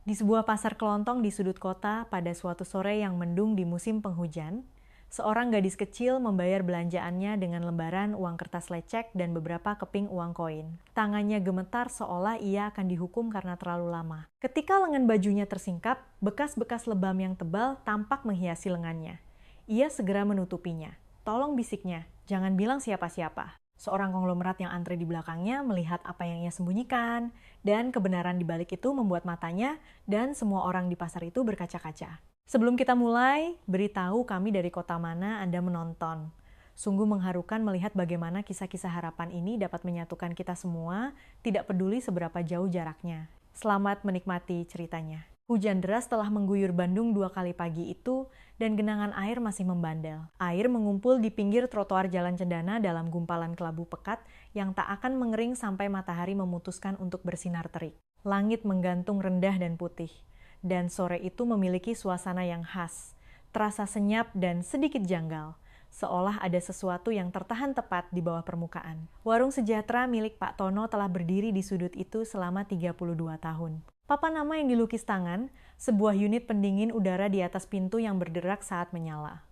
Di sebuah pasar kelontong di sudut kota pada suatu sore yang mendung di musim penghujan, seorang gadis kecil membayar belanjaannya dengan lembaran uang kertas lecek dan beberapa keping uang koin. Tangannya gemetar seolah ia akan dihukum karena terlalu lama. Ketika lengan bajunya tersingkap, bekas-bekas lebam yang tebal tampak menghiasi lengannya. Ia segera menutupinya. Tolong, bisiknya, jangan bilang siapa-siapa. Seorang konglomerat yang antre di belakangnya melihat apa yang ia sembunyikan, dan kebenaran di balik itu membuat matanya dan semua orang di pasar itu berkaca-kaca. Sebelum kita mulai, beritahu kami dari kota mana Anda menonton. Sungguh mengharukan melihat bagaimana kisah-kisah harapan ini dapat menyatukan kita semua, tidak peduli seberapa jauh jaraknya. Selamat menikmati ceritanya. Hujan deras telah mengguyur Bandung 2 kali pagi itu, dan genangan air masih membandel. Air mengumpul di pinggir trotoar Jalan Cendana dalam gumpalan kelabu pekat yang tak akan mengering sampai matahari memutuskan untuk bersinar terik. Langit menggantung rendah dan putih, dan sore itu memiliki suasana yang khas, terasa senyap dan sedikit janggal, seolah ada sesuatu yang tertahan tepat di bawah permukaan. Warung sejahtera milik Pak Tono telah berdiri di sudut itu selama 32 tahun. Papan nama yang dilukis tangan, sebuah unit pendingin udara di atas pintu yang berderak saat menyala.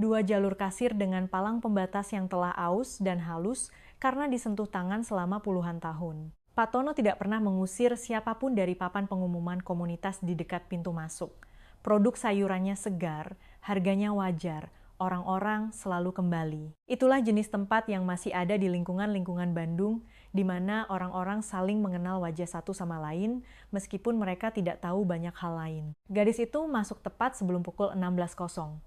2 jalur kasir dengan palang pembatas yang telah aus dan halus karena disentuh tangan selama puluhan tahun. Pak Tono tidak pernah mengusir siapapun dari papan pengumuman komunitas di dekat pintu masuk. Produk sayurannya segar, harganya wajar, orang-orang selalu kembali. Itulah jenis tempat yang masih ada di lingkungan-lingkungan Bandung, di mana orang-orang saling mengenal wajah satu sama lain, meskipun mereka tidak tahu banyak hal lain. Gadis itu masuk tepat sebelum pukul 16.00.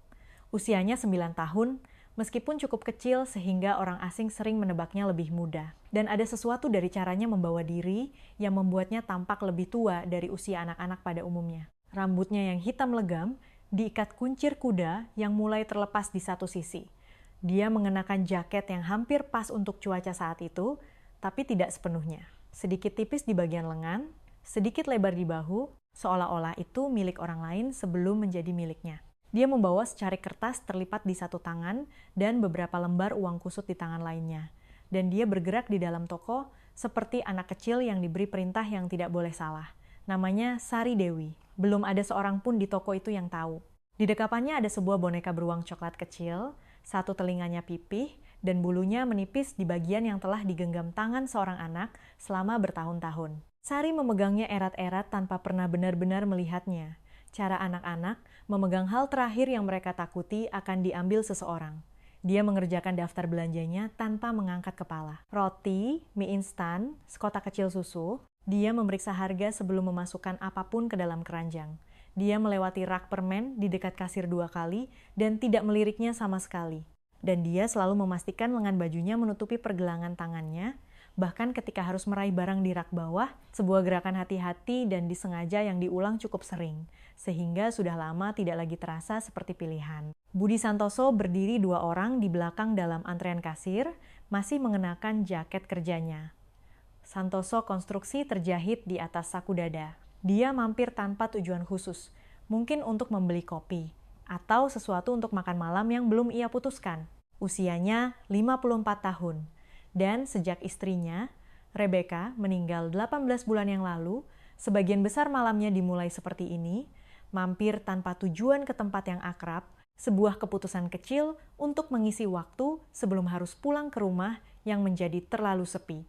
Usianya 9 tahun, meskipun cukup kecil sehingga orang asing sering menebaknya lebih muda. Dan ada sesuatu dari caranya membawa diri yang membuatnya tampak lebih tua dari usia anak-anak pada umumnya. Rambutnya yang hitam legam diikat kuncir kuda yang mulai terlepas di satu sisi. Dia mengenakan jaket yang hampir pas untuk cuaca saat itu, tapi tidak sepenuhnya. Sedikit tipis di bagian lengan, sedikit lebar di bahu, seolah-olah itu milik orang lain sebelum menjadi miliknya. Dia membawa secarik kertas terlipat di satu tangan dan beberapa lembar uang kusut di tangan lainnya. Dan dia bergerak di dalam toko seperti anak kecil yang diberi perintah yang tidak boleh salah. Namanya Sari Dewi. Belum ada seorang pun di toko itu yang tahu. Di dekapannya ada sebuah boneka beruang coklat kecil, satu telinganya pipih, dan bulunya menipis di bagian yang telah digenggam tangan seorang anak selama bertahun-tahun. Sari memegangnya erat-erat tanpa pernah benar-benar melihatnya. Cara anak-anak memegang hal terakhir yang mereka takuti akan diambil seseorang. Dia mengerjakan daftar belanjanya tanpa mengangkat kepala. Roti, mie instan, sekotak kecil susu. Dia memeriksa harga sebelum memasukkan apapun ke dalam keranjang. Dia melewati rak permen di dekat kasir 2 kali dan tidak meliriknya sama sekali. Dan dia selalu memastikan lengan bajunya menutupi pergelangan tangannya, bahkan ketika harus meraih barang di rak bawah, sebuah gerakan hati-hati dan disengaja yang diulang cukup sering, sehingga sudah lama tidak lagi terasa seperti pilihan. Budi Santoso berdiri 2 orang di belakang dalam antrean kasir, masih mengenakan jaket kerjanya. Santoso konstruksi terjahit di atas saku dada. Dia mampir tanpa tujuan khusus, mungkin untuk membeli kopi, atau sesuatu untuk makan malam yang belum ia putuskan. Usianya 54 tahun, dan sejak istrinya, Rebecca, meninggal 18 bulan yang lalu, sebagian besar malamnya dimulai seperti ini, mampir tanpa tujuan ke tempat yang akrab, sebuah keputusan kecil untuk mengisi waktu sebelum harus pulang ke rumah yang menjadi terlalu sepi.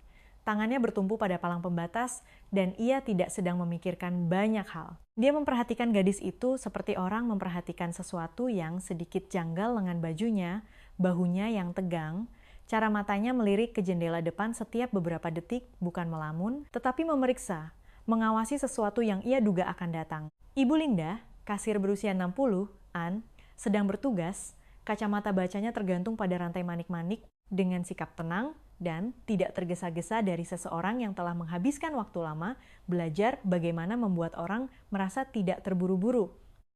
Tangannya bertumpu pada palang pembatas, dan ia tidak sedang memikirkan banyak hal. Dia memperhatikan gadis itu seperti orang memperhatikan sesuatu yang sedikit janggal lengan bajunya, bahunya yang tegang, cara matanya melirik ke jendela depan setiap beberapa detik, bukan melamun, tetapi memeriksa, mengawasi sesuatu yang ia duga akan datang. Ibu Linda, kasir berusia 60-an, sedang bertugas, kacamata bacanya tergantung pada rantai manik-manik dengan sikap tenang dan tidak tergesa-gesa dari seseorang yang telah menghabiskan waktu lama belajar bagaimana membuat orang merasa tidak terburu-buru.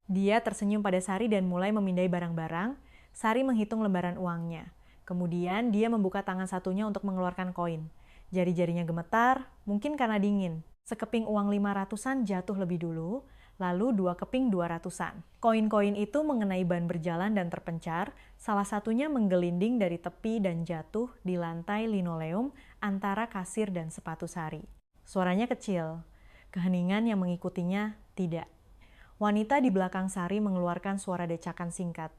Dia tersenyum pada Sari dan mulai memindai barang-barang. Sari menghitung lembaran uangnya. Kemudian dia membuka tangan satunya untuk mengeluarkan koin. Jari-jarinya gemetar, mungkin karena dingin. Sekeping uang 500-an jatuh lebih dulu, lalu 2 keping 200-an. Koin-koin itu mengenai ban berjalan dan terpencar, salah satunya menggelinding dari tepi dan jatuh di lantai linoleum antara kasir dan sepatu Sari. Suaranya kecil, keheningan yang mengikutinya Tidak. Wanita di belakang Sari mengeluarkan suara decakan singkat.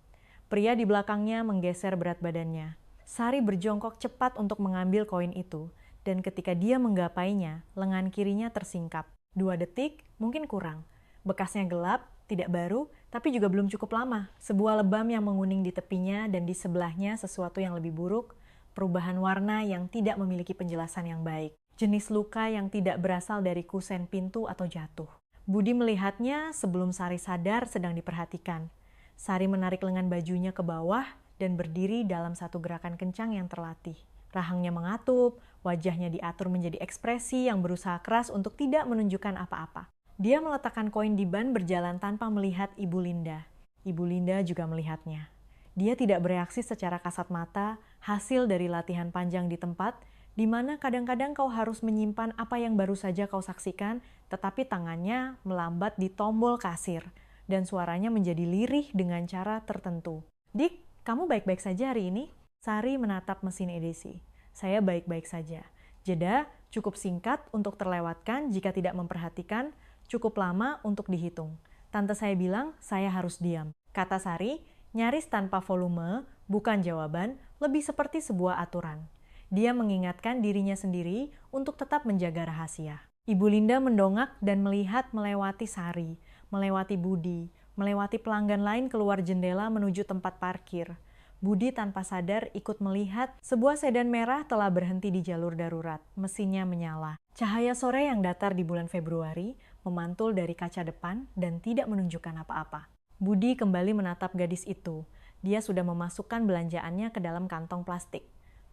Pria di belakangnya menggeser berat badannya. Sari berjongkok cepat untuk mengambil koin itu, dan ketika dia menggapainya, lengan kirinya tersingkap. 2 detik, mungkin kurang. Bekasnya gelap, tidak baru, tapi juga belum cukup lama. Sebuah lebam yang menguning di tepinya dan di sebelahnya sesuatu yang lebih buruk, perubahan warna yang tidak memiliki penjelasan yang baik. Jenis luka yang tidak berasal dari kusen pintu atau jatuh. Budi melihatnya sebelum Sari sadar sedang diperhatikan. Sari menarik lengan bajunya ke bawah dan berdiri dalam satu gerakan kencang yang terlatih. Rahangnya mengatup, wajahnya diatur menjadi ekspresi yang berusaha keras untuk tidak menunjukkan apa-apa. Dia meletakkan koin di ban berjalan tanpa melihat Ibu Linda. Ibu Linda juga melihatnya. Dia tidak bereaksi secara kasat mata, hasil dari latihan panjang di tempat, di mana kadang-kadang kau harus menyimpan apa yang baru saja kau saksikan, tetapi tangannya melambat di tombol kasir, dan suaranya menjadi lirih dengan cara tertentu. Dik, kamu baik-baik saja hari ini? Sari menatap mesin edisi. Saya baik-baik saja. Jeda cukup singkat untuk terlewatkan jika tidak memperhatikan, cukup lama untuk dihitung. Tante saya bilang saya harus diam. Kata Sari, nyaris tanpa volume, bukan jawaban, lebih seperti sebuah aturan. Dia mengingatkan dirinya sendiri untuk tetap menjaga rahasia. Ibu Linda mendongak dan melihat melewati Sari, melewati Budi, melewati pelanggan lain keluar jendela menuju tempat parkir. Budi tanpa sadar ikut melihat sebuah sedan merah telah berhenti di jalur darurat. Mesinnya menyala. Cahaya sore yang datar di bulan Februari memantul dari kaca depan dan tidak menunjukkan apa-apa. Budi kembali menatap gadis itu. Dia sudah memasukkan belanjaannya ke dalam kantong plastik.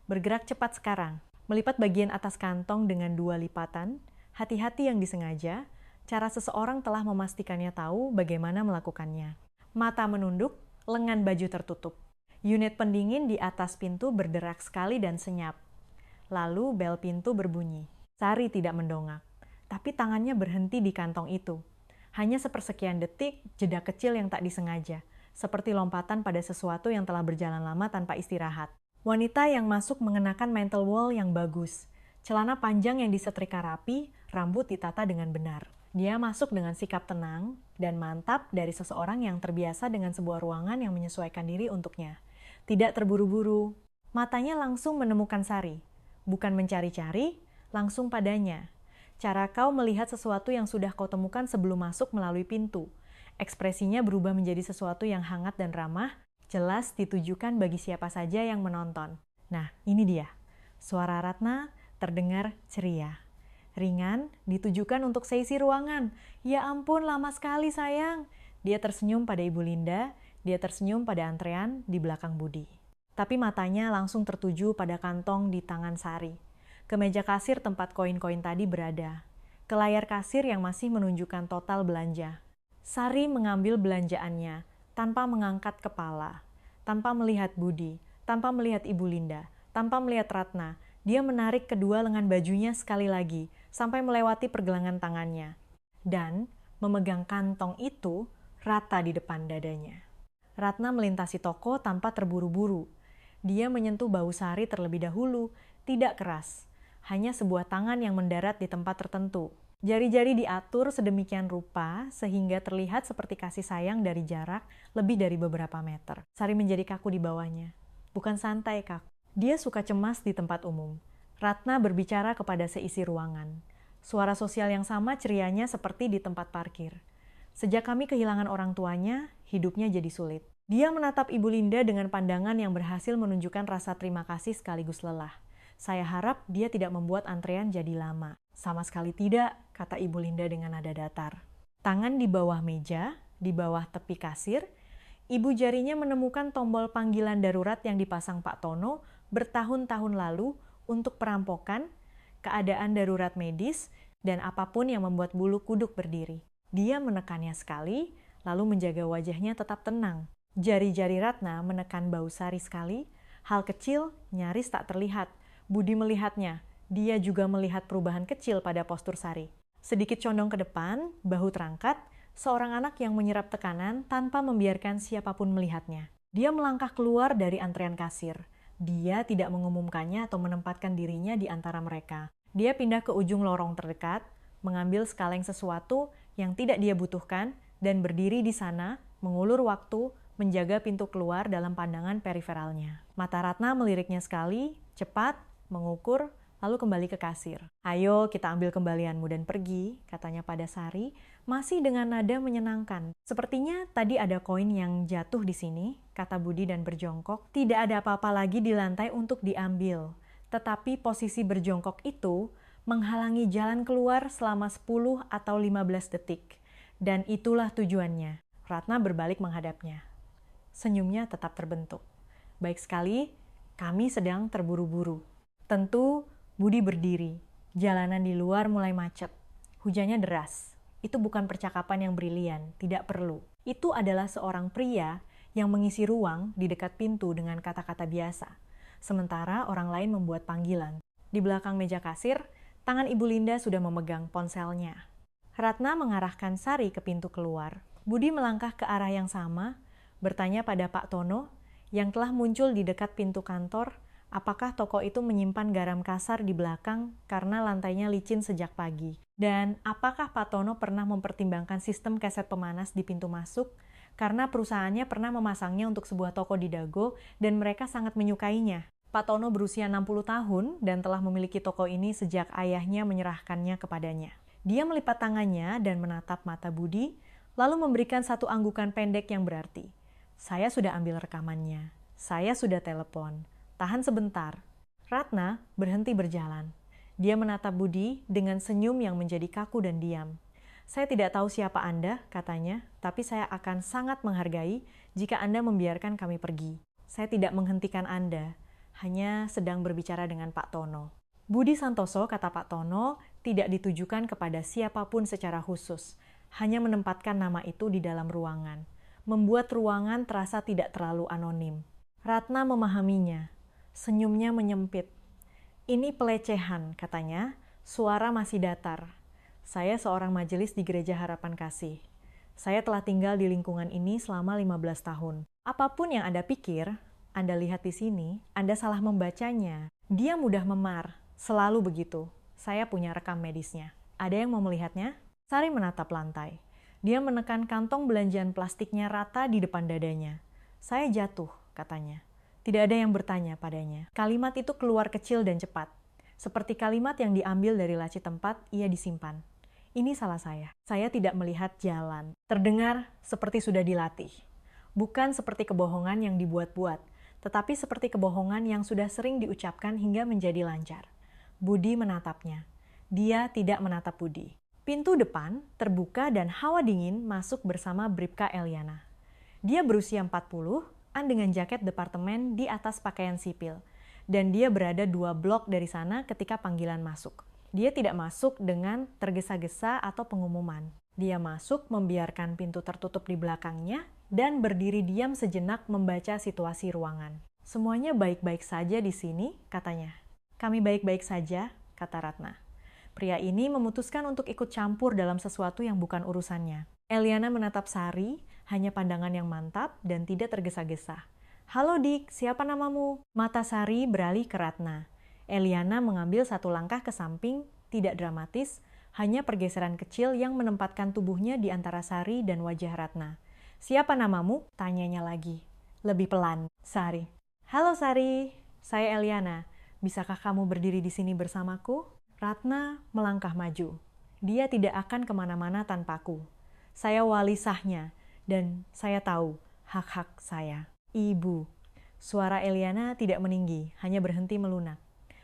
Bergerak cepat sekarang. Melipat bagian atas kantong dengan 2 lipatan, hati-hati yang disengaja, cara seseorang telah memastikannya tahu bagaimana melakukannya. Mata menunduk, lengan baju tertutup. Unit pendingin di atas pintu berderak sekali dan senyap. Lalu bel pintu berbunyi. Sari tidak mendongak, tapi tangannya berhenti di kantong itu. Hanya sepersekian detik, jeda kecil yang tak disengaja, seperti lompatan pada sesuatu yang telah berjalan lama tanpa istirahat. Wanita yang masuk mengenakan mantle wall yang bagus, celana panjang yang disetrika rapi, rambut ditata dengan benar. Dia masuk dengan sikap tenang dan mantap dari seseorang yang terbiasa dengan sebuah ruangan yang menyesuaikan diri untuknya. Tidak terburu-buru, matanya langsung menemukan Sari. Bukan mencari-cari, langsung padanya. Cara kau melihat sesuatu yang sudah kau temukan sebelum masuk melalui pintu. Ekspresinya berubah menjadi sesuatu yang hangat dan ramah, jelas ditujukan bagi siapa saja yang menonton. Nah, ini dia. Suara Ratna terdengar ceria. Ringan, ditujukan untuk seisi ruangan. Ya ampun, lama sekali sayang. Dia tersenyum pada Ibu Linda, dia tersenyum pada antrean di belakang Budi. Tapi matanya langsung tertuju pada kantong di tangan Sari. Ke meja kasir tempat koin-koin tadi berada. Ke layar kasir yang masih menunjukkan total belanja. Sari mengambil belanjaannya tanpa mengangkat kepala, tanpa melihat Budi, tanpa melihat Ibu Linda, tanpa melihat Ratna. Dia menarik kedua lengan bajunya sekali lagi, sampai melewati pergelangan tangannya. Dan memegang kantong itu rata di depan dadanya. Ratna melintasi toko tanpa terburu-buru. Dia menyentuh bahu Sari terlebih dahulu, tidak keras. Hanya sebuah tangan yang mendarat di tempat tertentu. Jari-jari diatur sedemikian rupa sehingga terlihat seperti kasih sayang dari jarak lebih dari beberapa meter. Sari menjadi kaku di bawahnya. Bukan santai, kaku. Dia suka cemas di tempat umum. Ratna berbicara kepada seisi ruangan. Suara sosial yang sama cerianya seperti di tempat parkir. Sejak kami kehilangan orang tuanya, hidupnya jadi sulit. Dia menatap Ibu Linda dengan pandangan yang berhasil menunjukkan rasa terima kasih sekaligus lelah. Saya harap dia tidak membuat antrean jadi lama. Sama sekali tidak, kata Ibu Linda dengan nada datar. Tangan di bawah meja, di bawah tepi kasir, ibu jarinya menemukan tombol panggilan darurat yang dipasang Pak Tono bertahun-tahun lalu untuk perampokan, keadaan darurat medis, dan apapun yang membuat bulu kuduk berdiri. Dia menekannya sekali, lalu menjaga wajahnya tetap tenang. Jari-jari Ratna menekan bau Sari sekali, hal kecil nyaris tak terlihat. Budi melihatnya, dia juga melihat perubahan kecil pada postur Sari. Sedikit condong ke depan, bahu terangkat, seorang anak yang menyerap tekanan tanpa membiarkan siapapun melihatnya. Dia melangkah keluar dari antrean kasir. Dia tidak mengumumkannya atau menempatkan dirinya di antara mereka. Dia pindah ke ujung lorong terdekat, mengambil sekaleng sesuatu yang tidak dia butuhkan, dan berdiri di sana, mengulur waktu, menjaga pintu keluar dalam pandangan periferalnya. Mata Ratna meliriknya sekali, cepat, mengukur, lalu kembali ke kasir. "Ayo kita ambil kembalianmu dan pergi," katanya pada Sari, masih dengan nada menyenangkan. "Sepertinya tadi ada koin yang jatuh di sini," kata Budi dan berjongkok. "Tidak ada apa-apa lagi di lantai untuk diambil. Tetapi posisi berjongkok itu menghalangi jalan keluar selama 10 atau 15 detik. Dan itulah tujuannya." Ratna berbalik menghadapnya. Senyumnya tetap terbentuk. "Baik sekali, kami sedang terburu-buru." Tentu Budi berdiri. Jalanan di luar mulai macet. Hujannya deras. Itu bukan percakapan yang brilian, tidak perlu. Itu adalah seorang pria yang mengisi ruang di dekat pintu dengan kata-kata biasa. Sementara orang lain membuat panggilan. Di belakang meja kasir, tangan Ibu Linda sudah memegang ponselnya. Ratna mengarahkan Sari ke pintu keluar. Budi melangkah ke arah yang sama, bertanya pada Pak Tono yang telah muncul di dekat pintu kantor, apakah toko itu menyimpan garam kasar di belakang karena lantainya licin sejak pagi? Dan apakah Pak Tono pernah mempertimbangkan sistem keset pemanas di pintu masuk karena perusahaannya pernah memasangnya untuk sebuah toko di Dago dan mereka sangat menyukainya? Pak Tono berusia 60 tahun dan telah memiliki toko ini sejak ayahnya menyerahkannya kepadanya. Dia melipat tangannya dan menatap mata Budi, lalu memberikan satu anggukan pendek yang berarti, "Saya sudah ambil rekamannya. Saya sudah telepon. Tahan sebentar." Ratna berhenti berjalan. Dia menatap Budi dengan senyum yang menjadi kaku dan diam. "Saya tidak tahu siapa Anda," katanya, "tapi saya akan sangat menghargai jika Anda membiarkan kami pergi. Saya tidak menghentikan Anda, hanya sedang berbicara dengan Pak Tono." Budi Santoso, kata Pak Tono, tidak ditujukan kepada siapapun secara khusus, hanya menempatkan nama itu di dalam ruangan, membuat ruangan terasa tidak terlalu anonim. Ratna memahaminya. Senyumnya menyempit. "Ini pelecehan," katanya, suara masih datar. "Saya seorang majelis di Gereja Harapan Kasih. Saya telah tinggal di lingkungan ini selama 15 tahun. Apapun yang Anda pikir, Anda lihat di sini, Anda salah membacanya. Dia mudah memar, selalu begitu. Saya punya rekam medisnya. Ada yang mau melihatnya?" Sari menatap lantai. Dia menekan kantong belanjaan plastiknya rata di depan dadanya. "Saya jatuh," katanya. Tidak ada yang bertanya padanya. Kalimat itu keluar kecil dan cepat. Seperti kalimat yang diambil dari laci tempat ia disimpan. "Ini salah saya. Saya tidak melihat jalan." Terdengar seperti sudah dilatih. Bukan seperti kebohongan yang dibuat-buat, tetapi seperti kebohongan yang sudah sering diucapkan hingga menjadi lancar. Budi menatapnya. Dia tidak menatap Budi. Pintu depan terbuka dan hawa dingin masuk bersama Bribka Eliana. Dia berusia 40-an dengan jaket departemen di atas pakaian sipil. Dan dia berada 2 blok dari sana ketika panggilan masuk. Dia tidak masuk dengan tergesa-gesa atau pengumuman. Dia masuk membiarkan pintu tertutup di belakangnya dan berdiri diam sejenak membaca situasi ruangan. "Semuanya baik-baik saja di sini," katanya. "Kami baik-baik saja," kata Ratna. Pria ini memutuskan untuk ikut campur dalam sesuatu yang bukan urusannya. Eliana menatap Sari, hanya pandangan yang mantap dan tidak tergesa-gesa. "Halo Dik, siapa namamu?" Mata Sari beralih ke Ratna. Eliana mengambil satu langkah ke samping, tidak dramatis, hanya pergeseran kecil yang menempatkan tubuhnya di antara Sari dan wajah Ratna. "Siapa namamu?" tanyanya lagi. Lebih pelan. "Sari." "Halo Sari, saya Eliana. Bisakah kamu berdiri di sini bersamaku?" Ratna melangkah maju. "Dia tidak akan kemana-mana tanpaku. Saya wali sahnya, dan saya tahu hak-hak saya." "Ibu." Suara Eliana tidak meninggi, hanya berhenti melunak.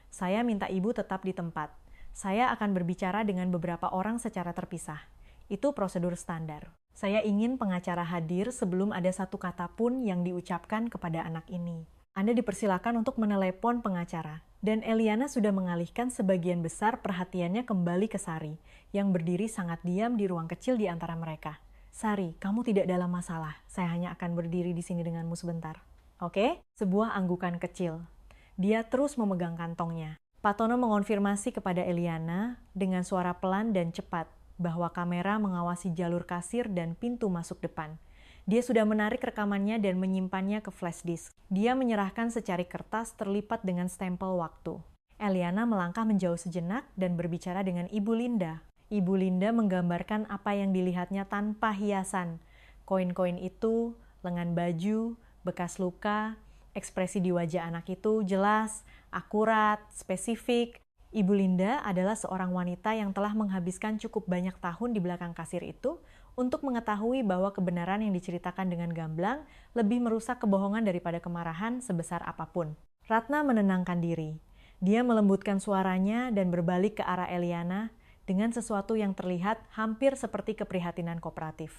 "Saya minta ibu tetap di tempat. Saya akan berbicara dengan beberapa orang secara terpisah. Itu prosedur standar. Saya ingin pengacara hadir sebelum ada satu kata pun yang diucapkan kepada anak ini. Anda dipersilakan untuk menelepon pengacara." Dan Eliana sudah mengalihkan sebagian besar perhatiannya kembali ke Sari, yang berdiri sangat diam di ruang kecil di antara mereka. "Sari, kamu tidak dalam masalah. Saya hanya akan berdiri di sini denganmu sebentar. Oke?" Sebuah anggukan kecil. Dia terus memegang kantongnya. Pak Tono mengonfirmasi kepada Eliana dengan suara pelan dan cepat bahwa kamera mengawasi jalur kasir dan pintu masuk depan. Dia sudah menarik rekamannya dan menyimpannya ke flash disk. Dia menyerahkan secari kertas terlipat dengan stempel waktu. Eliana melangkah menjauh sejenak dan berbicara dengan Ibu Linda. Ibu Linda menggambarkan apa yang dilihatnya tanpa hiasan. Koin-koin itu, lengan baju, bekas luka, ekspresi di wajah anak itu jelas, akurat, spesifik. Ibu Linda adalah seorang wanita yang telah menghabiskan cukup banyak tahun di belakang kasir itu untuk mengetahui bahwa kebenaran yang diceritakan dengan gamblang lebih merusak kebohongan daripada kemarahan sebesar apapun. Ratna menenangkan diri. Dia melembutkan suaranya dan berbalik ke arah Eliana dengan sesuatu yang terlihat hampir seperti keprihatinan kooperatif.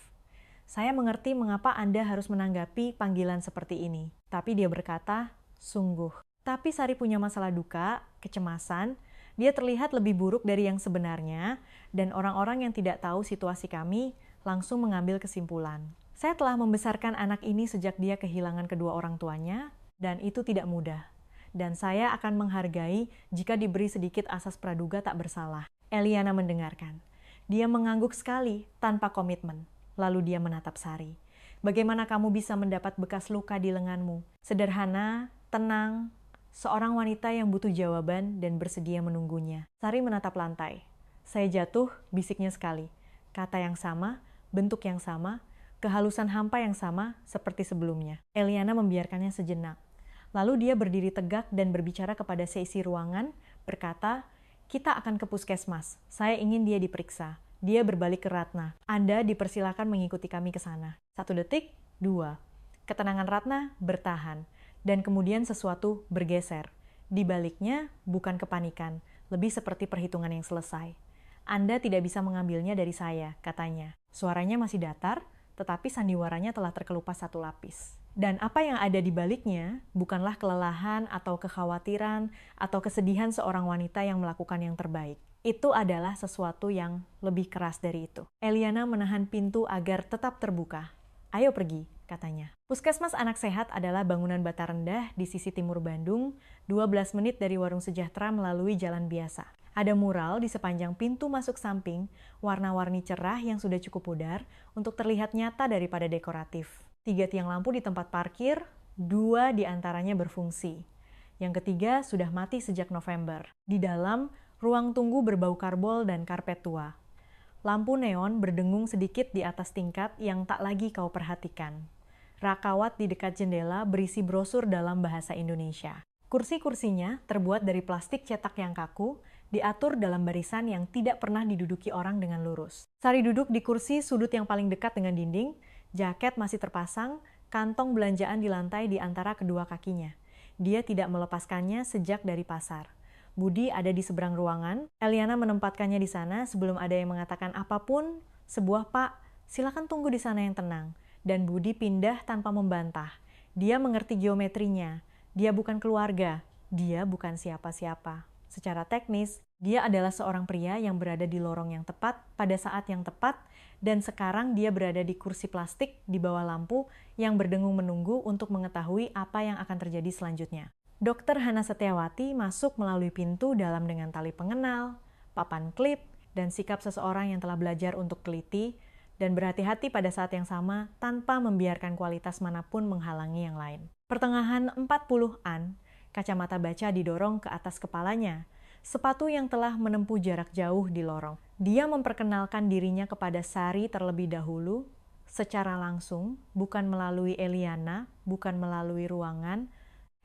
Saya mengerti mengapa Anda harus menanggapi panggilan seperti ini. Tapi dia berkata, sungguh. Tapi Sari punya masalah duka, kecemasan, dia terlihat lebih buruk dari yang sebenarnya, dan orang-orang yang tidak tahu situasi kami langsung mengambil kesimpulan. Saya telah membesarkan anak ini sejak dia kehilangan kedua orang tuanya, dan itu tidak mudah. Dan saya akan menghargai jika diberi sedikit asas praduga tak bersalah. Eliana mendengarkan. Dia mengangguk sekali tanpa komitmen. Lalu dia menatap Sari. Bagaimana kamu bisa mendapat bekas luka di lenganmu? Sederhana, tenang, seorang wanita yang butuh jawaban dan bersedia menunggunya. Sari menatap lantai. Saya jatuh, bisiknya sekali. Kata yang sama, bentuk yang sama, kehalusan hampa yang sama seperti sebelumnya. Eliana membiarkannya sejenak. Lalu dia berdiri tegak dan berbicara kepada seisi ruangan, berkata, kita akan ke puskesmas. Saya ingin dia diperiksa. Dia berbalik ke Ratna. Anda dipersilakan mengikuti kami ke sana. 1 detik, 2. Ketenangan Ratna bertahan. Dan kemudian sesuatu bergeser. Di baliknya, bukan kepanikan. Lebih seperti perhitungan yang selesai. Anda tidak bisa mengambilnya dari saya, katanya. Suaranya masih datar, tetapi sandiwaranya telah terkelupas satu lapis. Dan apa yang ada di baliknya bukanlah kelelahan atau kekhawatiran atau kesedihan seorang wanita yang melakukan yang terbaik. Itu adalah sesuatu yang lebih keras dari itu. Eliana menahan pintu agar tetap terbuka. Ayo pergi, katanya. Puskesmas Anak Sehat adalah bangunan bata rendah di sisi timur Bandung, 12 menit dari Warung Sejahtera melalui jalan biasa. Ada mural di sepanjang pintu masuk samping, warna-warni cerah yang sudah cukup pudar untuk terlihat nyata daripada dekoratif. 3 tiang lampu di tempat parkir, 2 di antaranya berfungsi. Yang ketiga sudah mati sejak November. Di dalam, ruang tunggu berbau karbol dan karpet tua. Lampu neon berdengung sedikit di atas tingkat yang tak lagi kau perhatikan. Rakawat di dekat jendela berisi brosur dalam bahasa Indonesia. Kursi-kursinya terbuat dari plastik cetak yang kaku, diatur dalam barisan yang tidak pernah diduduki orang dengan lurus. Sari duduk di kursi sudut yang paling dekat dengan dinding, jaket masih terpasang, kantong belanjaan di lantai di antara kedua kakinya. Dia tidak melepaskannya sejak dari pasar. Budi ada di seberang ruangan, Eliana menempatkannya di sana sebelum ada yang mengatakan apapun, sebuah pak, silakan tunggu di sana yang tenang. Dan Budi pindah tanpa membantah. Dia mengerti geometrinya. Dia bukan keluarga, dia bukan siapa-siapa. Secara teknis, dia adalah seorang pria yang berada di lorong yang tepat pada saat yang tepat, dan sekarang dia berada di kursi plastik di bawah lampu yang berdengung menunggu untuk mengetahui apa yang akan terjadi selanjutnya. Dr. Hana Setiawati masuk melalui pintu dalam dengan tali pengenal, papan klip, dan sikap seseorang yang telah belajar untuk teliti dan berhati-hati pada saat yang sama tanpa membiarkan kualitas manapun menghalangi yang lain. Pertengahan 40-an, kacamata baca didorong ke atas kepalanya, sepatu yang telah menempuh jarak jauh di lorong. Dia memperkenalkan dirinya kepada Sari terlebih dahulu, secara langsung, bukan melalui Eliana, bukan melalui ruangan,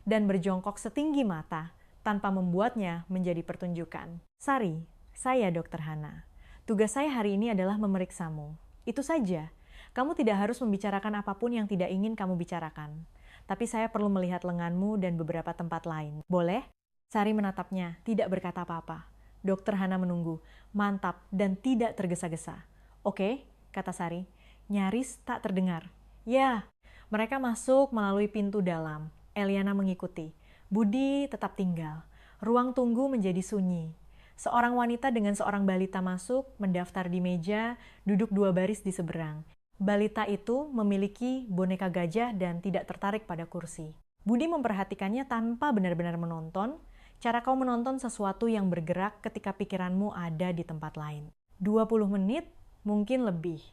dan berjongkok setinggi mata, tanpa membuatnya menjadi pertunjukan. Sari, saya Dr. Hana. Tugas saya hari ini adalah memeriksamu. Itu saja. Kamu tidak harus membicarakan apapun yang tidak ingin kamu bicarakan. Tapi saya perlu melihat lenganmu dan beberapa tempat lain. Boleh? Sari menatapnya, tidak berkata apa-apa. Dr. Hana menunggu, mantap dan tidak tergesa-gesa. Oke, kata Sari, nyaris tak terdengar. Ya, mereka masuk melalui pintu dalam. Eliana mengikuti. Budi tetap tinggal. Ruang tunggu menjadi sunyi. Seorang wanita dengan seorang balita masuk, mendaftar di meja, duduk 2 baris di seberang. Balita itu memiliki boneka gajah dan tidak tertarik pada kursi. Budi memperhatikannya tanpa benar-benar menonton, cara kau menonton sesuatu yang bergerak ketika pikiranmu ada di tempat lain. 20 menit, mungkin lebih.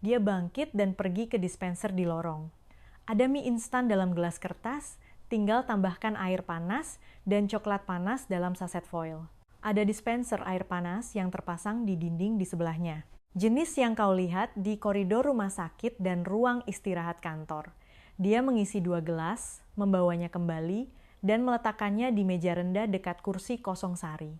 Dia bangkit dan pergi ke dispenser di lorong. Ada mie instan dalam gelas kertas, tinggal tambahkan air panas dan coklat panas dalam saset foil. Ada dispenser air panas yang terpasang di dinding di sebelahnya. Jenis yang kau lihat di koridor rumah sakit dan ruang istirahat kantor. Dia mengisi 2 gelas, membawanya kembali, dan meletakkannya di meja rendah dekat kursi kosong Sari.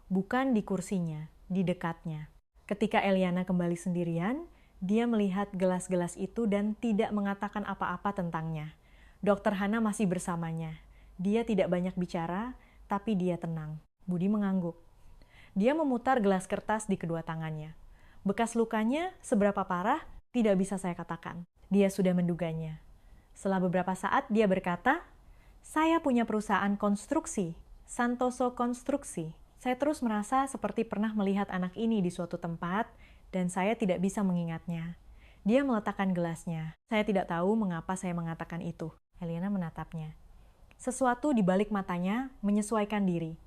Bukan di kursinya, di dekatnya. Ketika Eliana kembali sendirian, dia melihat gelas-gelas itu dan tidak mengatakan apa-apa tentangnya. Dokter Hana masih bersamanya. Dia tidak banyak bicara, tapi dia tenang. Budi mengangguk. Dia memutar gelas kertas di kedua tangannya. Bekas lukanya seberapa parah, tidak bisa saya katakan. Dia sudah menduganya. Setelah beberapa saat, dia berkata, "Saya punya perusahaan konstruksi, Santoso Konstruksi. Saya terus merasa seperti pernah melihat anak ini di suatu tempat, dan saya tidak bisa mengingatnya." Dia meletakkan gelasnya. Saya tidak tahu mengapa saya mengatakan itu. Eliana menatapnya. Sesuatu di balik matanya menyesuaikan diri.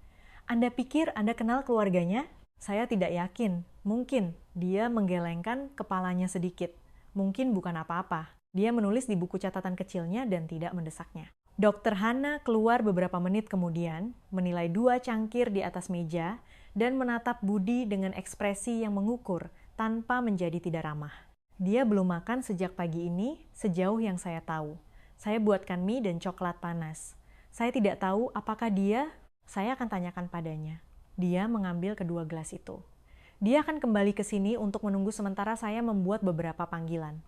Anda pikir Anda kenal keluarganya? Saya tidak yakin. Mungkin. Dia menggelengkan kepalanya sedikit. Mungkin bukan apa-apa. Dia menulis di buku catatan kecilnya dan tidak mendesaknya. Dokter Hana keluar beberapa menit kemudian, menilai 2 cangkir di atas meja, dan menatap Budi dengan ekspresi yang mengukur, tanpa menjadi tidak ramah. Dia belum makan sejak pagi ini, sejauh yang saya tahu. Saya buatkan mie dan coklat panas. Saya tidak tahu apakah saya akan tanyakan padanya. Dia mengambil kedua gelas itu. Dia akan kembali ke sini untuk menunggu sementara saya membuat beberapa panggilan.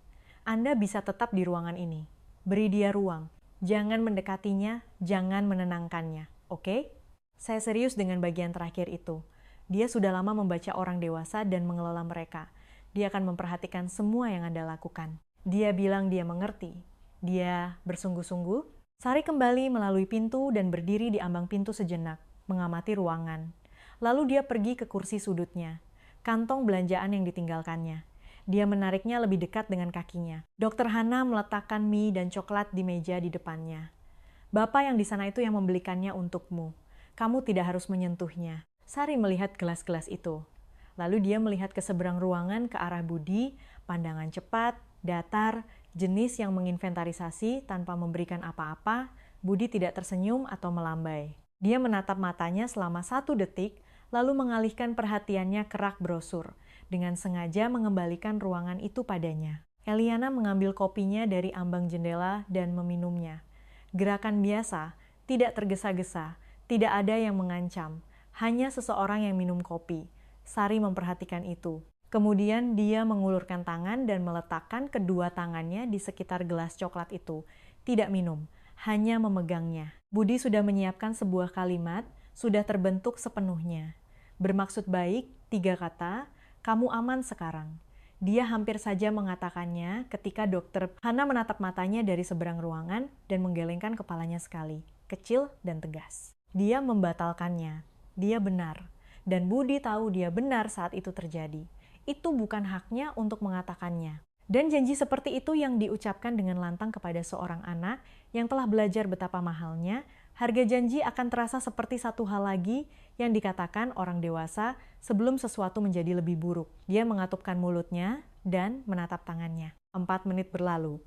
Anda bisa tetap di ruangan ini. Beri dia ruang. Jangan mendekatinya, jangan menenangkannya. Oke? Saya serius dengan bagian terakhir itu. Dia sudah lama membaca orang dewasa dan mengelola mereka. Dia akan memperhatikan semua yang Anda lakukan. Dia bilang dia mengerti. Dia bersungguh-sungguh. Sari kembali melalui pintu dan berdiri di ambang pintu sejenak, mengamati ruangan. Lalu dia pergi ke kursi sudutnya, kantong belanjaan yang ditinggalkannya. Dia menariknya lebih dekat dengan kakinya. Dokter Hana meletakkan mie dan coklat di meja di depannya. Bapak yang di sana itu yang membelikannya untukmu. Kamu tidak harus menyentuhnya. Sari melihat gelas-gelas itu. Lalu dia melihat ke seberang ruangan ke arah Budi, pandangan cepat, datar, jenis yang menginventarisasi tanpa memberikan apa-apa. Budi tidak tersenyum atau melambai. Dia menatap matanya selama 1 detik, lalu mengalihkan perhatiannya ke rak brosur, dengan sengaja mengembalikan ruangan itu padanya. Eliana mengambil kopinya dari ambang jendela dan meminumnya. Gerakan biasa, tidak tergesa-gesa, tidak ada yang mengancam, hanya seseorang yang minum kopi. Sari memperhatikan itu. Kemudian dia mengulurkan tangan dan meletakkan kedua tangannya di sekitar gelas coklat itu. Tidak minum, hanya memegangnya. Budi sudah menyiapkan sebuah kalimat, sudah terbentuk sepenuhnya. Bermaksud baik, 3 kata, kamu aman sekarang. Dia hampir saja mengatakannya ketika Dokter Hana menatap matanya dari seberang ruangan dan menggelengkan kepalanya sekali, kecil dan tegas. Dia membatalkannya. Dia benar. Dan Budi tahu dia benar saat itu terjadi. Itu bukan haknya untuk mengatakannya. Dan janji seperti itu yang diucapkan dengan lantang kepada seorang anak yang telah belajar betapa mahalnya, harga janji akan terasa seperti satu hal lagi yang dikatakan orang dewasa sebelum sesuatu menjadi lebih buruk. Dia mengatupkan mulutnya dan menatap tangannya. 4 menit berlalu.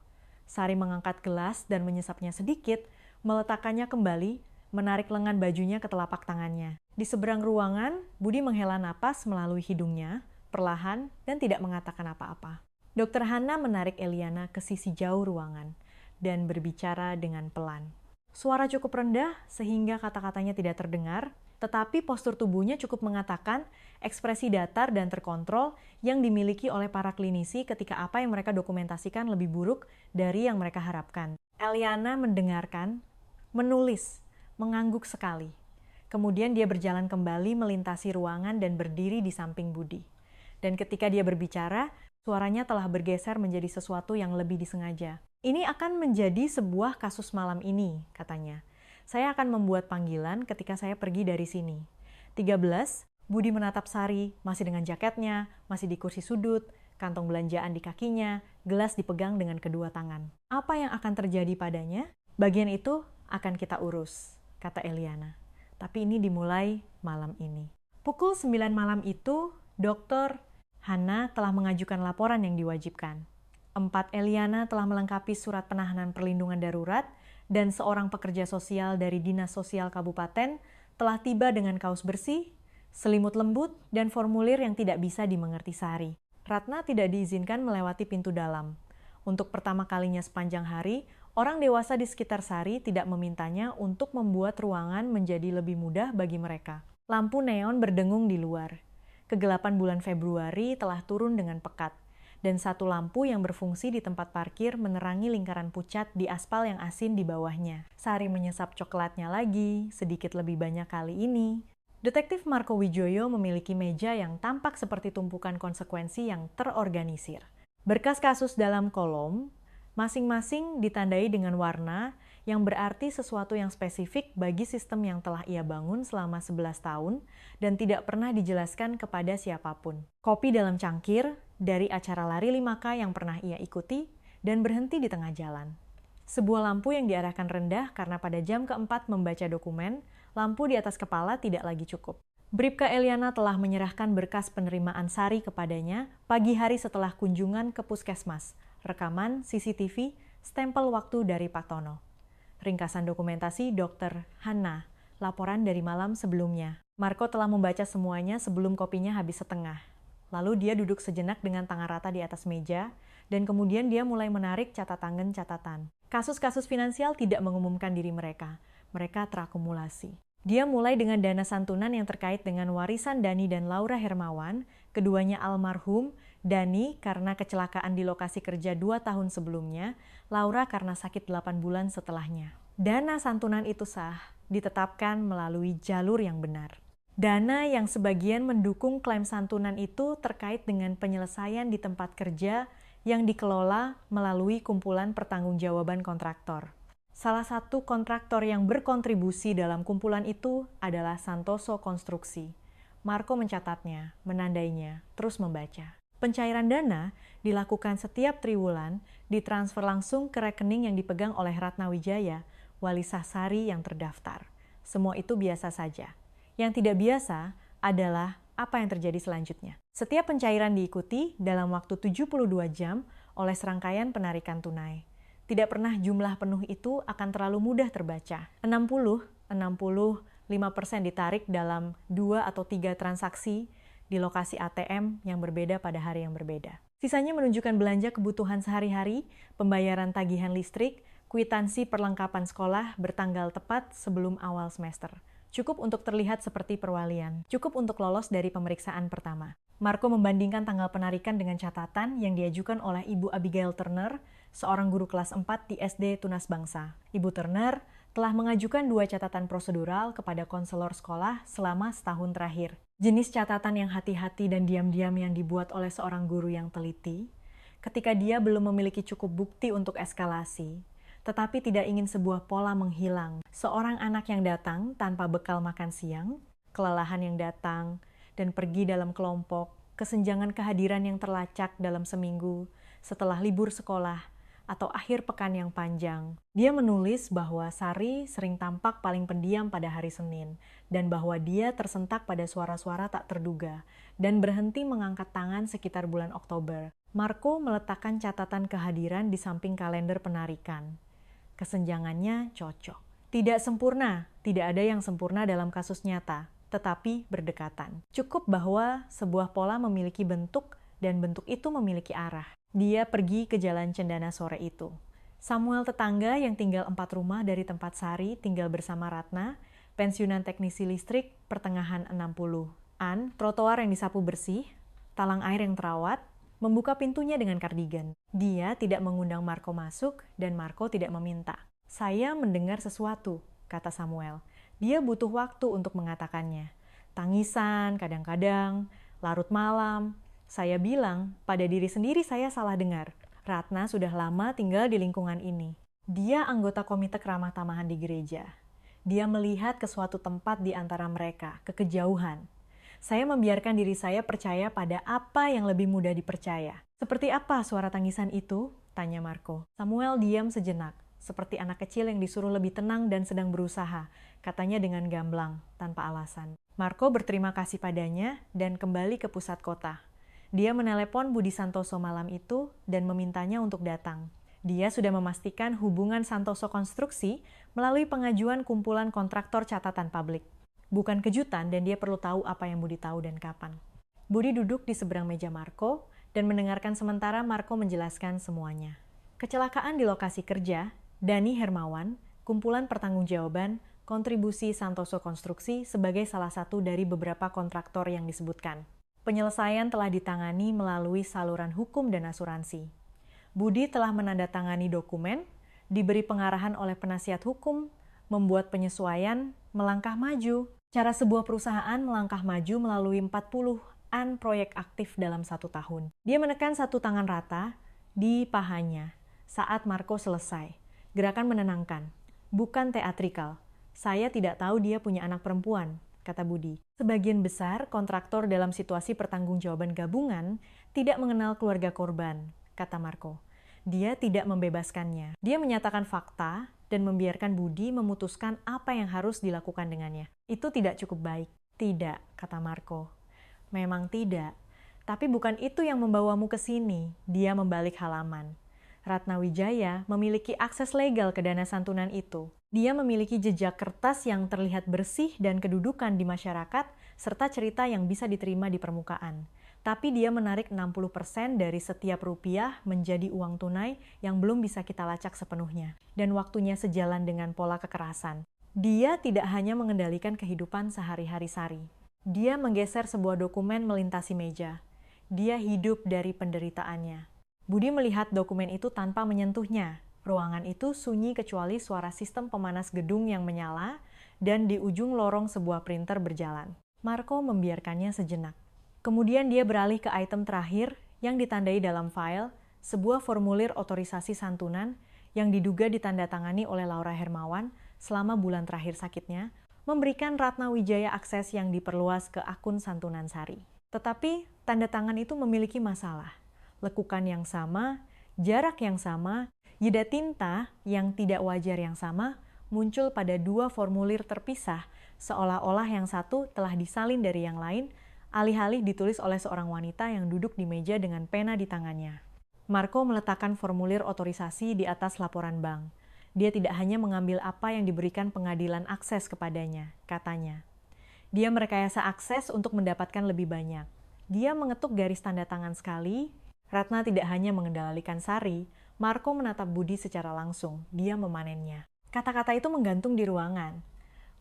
Sari mengangkat gelas dan menyesapnya sedikit, meletakkannya kembali, menarik lengan bajunya ke telapak tangannya. Di seberang ruangan, Budi menghela napas melalui hidungnya, perlahan dan tidak mengatakan apa-apa. Dokter Hana menarik Eliana ke sisi jauh ruangan dan berbicara dengan pelan. Suara cukup rendah sehingga kata-katanya tidak terdengar, tetapi postur tubuhnya cukup mengatakan ekspresi datar dan terkontrol yang dimiliki oleh para klinisi ketika apa yang mereka dokumentasikan lebih buruk dari yang mereka harapkan. Eliana mendengarkan, menulis, mengangguk sekali. Kemudian dia berjalan kembali melintasi ruangan dan berdiri di samping Budi. Dan ketika dia berbicara, suaranya telah bergeser menjadi sesuatu yang lebih disengaja. Ini akan menjadi sebuah kasus malam ini, katanya. Saya akan membuat panggilan ketika saya pergi dari sini. 13, Budi menatap Sari, masih dengan jaketnya, masih di kursi sudut, kantong belanjaan di kakinya, gelas dipegang dengan kedua tangan. Apa yang akan terjadi padanya? Bagian itu akan kita urus, kata Eliana. Tapi ini dimulai malam ini. Pukul 9 malam itu, Dokter Hana telah mengajukan laporan yang diwajibkan. 4, Eliana telah melengkapi surat penahanan perlindungan darurat dan seorang pekerja sosial dari Dinas Sosial Kabupaten telah tiba dengan kaos bersih, selimut lembut, dan formulir yang tidak bisa dimengerti Sari. Ratna tidak diizinkan melewati pintu dalam. Untuk pertama kalinya sepanjang hari, orang dewasa di sekitar Sari tidak memintanya untuk membuat ruangan menjadi lebih mudah bagi mereka. Lampu neon berdengung di luar. Kegelapan bulan Februari telah turun dengan pekat, dan satu lampu yang berfungsi di tempat parkir menerangi lingkaran pucat di aspal yang asin di bawahnya. Sari menyesap coklatnya lagi, sedikit lebih banyak kali ini. Detektif Marco Wijoyo memiliki meja yang tampak seperti tumpukan konsekuensi yang terorganisir. Berkas kasus dalam kolom, masing-masing ditandai dengan warna yang berarti sesuatu yang spesifik bagi sistem yang telah ia bangun selama 11 tahun dan tidak pernah dijelaskan kepada siapapun. Kopi dalam cangkir dari acara lari 5K yang pernah ia ikuti dan berhenti di tengah jalan. Sebuah lampu yang diarahkan rendah karena pada jam keempat membaca dokumen, lampu di atas kepala tidak lagi cukup. Bribka Eliana telah menyerahkan berkas penerimaan Sari kepadanya pagi hari setelah kunjungan ke puskesmas, rekaman, CCTV, stempel waktu dari Pak Tono. Ringkasan dokumentasi Dr. Hanna, laporan dari malam sebelumnya. Marco telah membaca semuanya sebelum kopinya habis setengah. Lalu dia duduk sejenak dengan tangan rata di atas meja, dan kemudian dia mulai menarik catatan. Kasus-kasus finansial tidak mengumumkan diri mereka. Mereka terakumulasi. Dia mulai dengan dana santunan yang terkait dengan warisan Dani dan Laura Hermawan, keduanya almarhum, Dani karena kecelakaan di lokasi kerja 2 tahun sebelumnya, Laura karena sakit 8 bulan setelahnya. Dana santunan itu sah, ditetapkan melalui jalur yang benar. Dana yang sebagian mendukung klaim santunan itu terkait dengan penyelesaian di tempat kerja yang dikelola melalui kumpulan pertanggungjawaban kontraktor. Salah satu kontraktor yang berkontribusi dalam kumpulan itu adalah Santoso Konstruksi. Marco mencatatnya, menandainya, terus membaca. Pencairan dana dilakukan setiap triwulan, ditransfer langsung ke rekening yang dipegang oleh Ratna Wijaya, wali sah Sari yang terdaftar. Semua itu biasa saja. Yang tidak biasa adalah apa yang terjadi selanjutnya. Setiap pencairan diikuti dalam waktu 72 jam oleh serangkaian penarikan tunai. Tidak pernah jumlah penuh itu akan terlalu mudah terbaca. 65% ditarik dalam 2 atau 3 transaksi di lokasi ATM yang berbeda pada hari yang berbeda. Sisanya menunjukkan belanja kebutuhan sehari-hari, pembayaran tagihan listrik, kwitansi perlengkapan sekolah bertanggal tepat sebelum awal semester. Cukup untuk terlihat seperti perwalian. Cukup untuk lolos dari pemeriksaan pertama. Marco membandingkan tanggal penarikan dengan catatan yang diajukan oleh Ibu Abigail Turner, seorang guru kelas 4 di SD Tunas Bangsa. Ibu Turner telah mengajukan 2 catatan prosedural kepada konselor sekolah selama setahun terakhir. Jenis catatan yang hati-hati dan diam-diam yang dibuat oleh seorang guru yang teliti, ketika dia belum memiliki cukup bukti untuk eskalasi, tetapi tidak ingin sebuah pola menghilang. Seorang anak yang datang tanpa bekal makan siang, kelelahan yang datang, dan pergi dalam kelompok, kesenjangan kehadiran yang terlacak dalam seminggu, setelah libur sekolah, atau akhir pekan yang panjang. Dia menulis bahwa Sari sering tampak paling pendiam pada hari Senin, dan bahwa dia tersentak pada suara-suara tak terduga, dan berhenti mengangkat tangan sekitar bulan Oktober. Marco meletakkan catatan kehadiran di samping kalender penarikan. Kesenjangannya cocok. Tidak sempurna, tidak ada yang sempurna dalam kasus nyata, tetapi berdekatan. Cukup bahwa sebuah pola memiliki bentuk, dan bentuk itu memiliki arah. Dia pergi ke Jalan Cendana sore itu. Samuel tetangga yang tinggal 4 rumah dari tempat Sari tinggal bersama Ratna, pensiunan teknisi listrik pertengahan 60-an, trotoar yang disapu bersih, talang air yang terawat, membuka pintunya dengan kardigan. Dia tidak mengundang Marco masuk dan Marco tidak meminta. Saya mendengar sesuatu, kata Samuel. Dia butuh waktu untuk mengatakannya. Tangisan, kadang-kadang, larut malam. Saya bilang, pada diri sendiri saya salah dengar. Ratna sudah lama tinggal di lingkungan ini. Dia anggota komite keramah tamahan di gereja. Dia melihat ke suatu tempat di antara mereka, ke kejauhan. Saya membiarkan diri saya percaya pada apa yang lebih mudah dipercaya. Seperti apa suara tangisan itu? Tanya Marco. Samuel diam sejenak, seperti anak kecil yang disuruh lebih tenang dan sedang berusaha, katanya dengan gamblang, tanpa alasan. Marco berterima kasih padanya dan kembali ke pusat kota. Dia menelepon Budi Santoso malam itu dan memintanya untuk datang. Dia sudah memastikan hubungan Santoso Konstruksi melalui pengajuan kumpulan kontraktor catatan publik. Bukan kejutan dan dia perlu tahu apa yang Budi tahu dan kapan. Budi duduk di seberang meja Marco dan mendengarkan sementara Marco menjelaskan semuanya. Kecelakaan di lokasi kerja, Dani Hermawan, kumpulan pertanggungjawaban, kontribusi Santoso Konstruksi sebagai salah satu dari beberapa kontraktor yang disebutkan. Penyelesaian telah ditangani melalui saluran hukum dan asuransi. Budi telah menandatangani dokumen, diberi pengarahan oleh penasihat hukum, membuat penyesuaian, melangkah maju. Cara sebuah perusahaan melangkah maju melalui 40-an proyek aktif dalam 1 tahun. Dia menekan satu tangan rata di pahanya saat Marco selesai. Gerakan menenangkan, bukan teatrikal. Saya tidak tahu dia punya anak perempuan, kata Budi. Sebagian besar kontraktor dalam situasi pertanggungjawaban gabungan tidak mengenal keluarga korban, kata Marco. Dia tidak membebaskannya. Dia menyatakan fakta dan membiarkan Budi memutuskan apa yang harus dilakukan dengannya. Itu tidak cukup baik. Tidak, kata Marco. Memang tidak. Tapi bukan itu yang membawamu ke sini. Dia membalik halaman. Ratna Wijaya memiliki akses legal ke dana santunan itu. Dia memiliki jejak kertas yang terlihat bersih dan kedudukan di masyarakat, serta cerita yang bisa diterima di permukaan. Tapi dia menarik 60% dari setiap rupiah menjadi uang tunai yang belum bisa kita lacak sepenuhnya. Dan waktunya sejalan dengan pola kekerasan. Dia tidak hanya mengendalikan kehidupan sehari-hari Sari. Dia menggeser sebuah dokumen melintasi meja. Dia hidup dari penderitaannya. Budi melihat dokumen itu tanpa menyentuhnya. Ruangan itu sunyi kecuali suara sistem pemanas gedung yang menyala dan di ujung lorong sebuah printer berjalan. Marco membiarkannya sejenak. Kemudian dia beralih ke item terakhir yang ditandai dalam file, sebuah formulir otorisasi santunan yang diduga ditandatangani oleh Laura Hermawan selama bulan terakhir sakitnya, memberikan Ratna Wijaya akses yang diperluas ke akun santunan Sari. Tetapi tanda tangan itu memiliki masalah. Lekukan yang sama, jarak yang sama, jeda tinta yang tidak wajar yang sama muncul pada 2 formulir terpisah, seolah-olah yang satu telah disalin dari yang lain, alih-alih ditulis oleh seorang wanita yang duduk di meja dengan pena di tangannya. Marco meletakkan formulir otorisasi di atas laporan bank. Dia tidak hanya mengambil apa yang diberikan pengadilan akses kepadanya, katanya. Dia merekayasa akses untuk mendapatkan lebih banyak. Dia mengetuk garis tanda tangan sekali. Ratna tidak hanya mengendalikan Sari, Marco menatap Budi secara langsung. Dia memanennya. Kata-kata itu menggantung di ruangan.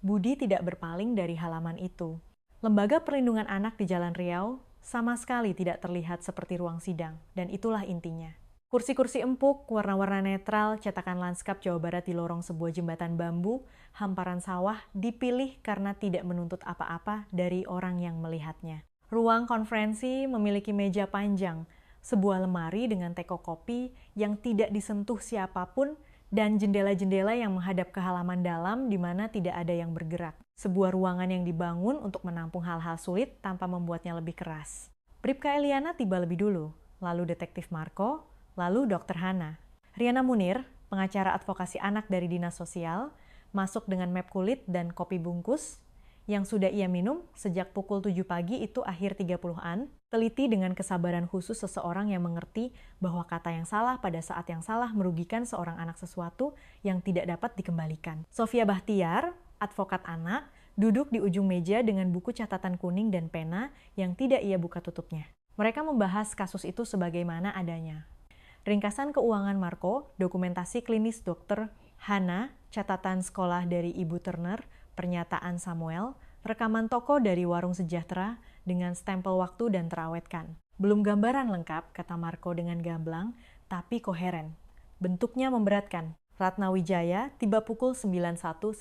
Budi tidak berpaling dari halaman itu. Lembaga Perlindungan Anak di Jalan Riau sama sekali tidak terlihat seperti ruang sidang, dan itulah intinya. Kursi-kursi empuk, warna-warna netral, cetakan lanskap Jawa Barat di lorong sebuah jembatan bambu, hamparan sawah, dipilih karena tidak menuntut apa-apa dari orang yang melihatnya. Ruang konferensi memiliki meja panjang, sebuah lemari dengan teko kopi yang tidak disentuh siapapun, dan jendela-jendela yang menghadap ke halaman dalam di mana tidak ada yang bergerak. Sebuah ruangan yang dibangun untuk menampung hal-hal sulit tanpa membuatnya lebih keras. Bribka Eliana tiba lebih dulu, lalu detektif Marco, lalu Dr. Hana. Riana Munir, pengacara advokasi anak dari Dinas Sosial, masuk dengan map kulit dan kopi bungkus, yang sudah ia minum sejak pukul 7 pagi itu akhir 30-an, teliti dengan kesabaran khusus seseorang yang mengerti bahwa kata yang salah pada saat yang salah merugikan seorang anak sesuatu yang tidak dapat dikembalikan. Sofia Bahtiar, advokat anak, duduk di ujung meja dengan buku catatan kuning dan pena yang tidak ia buka tutupnya. Mereka membahas kasus itu sebagaimana adanya. Ringkasan keuangan Marco, dokumentasi klinis Dr. Hana, catatan sekolah dari Ibu Turner, pernyataan Samuel, rekaman toko dari Warung Sejahtera dengan stempel waktu dan terawetkan. Belum gambaran lengkap, kata Marco dengan gamblang, tapi koheren. Bentuknya memberatkan. Ratna Wijaya tiba pukul 91.15.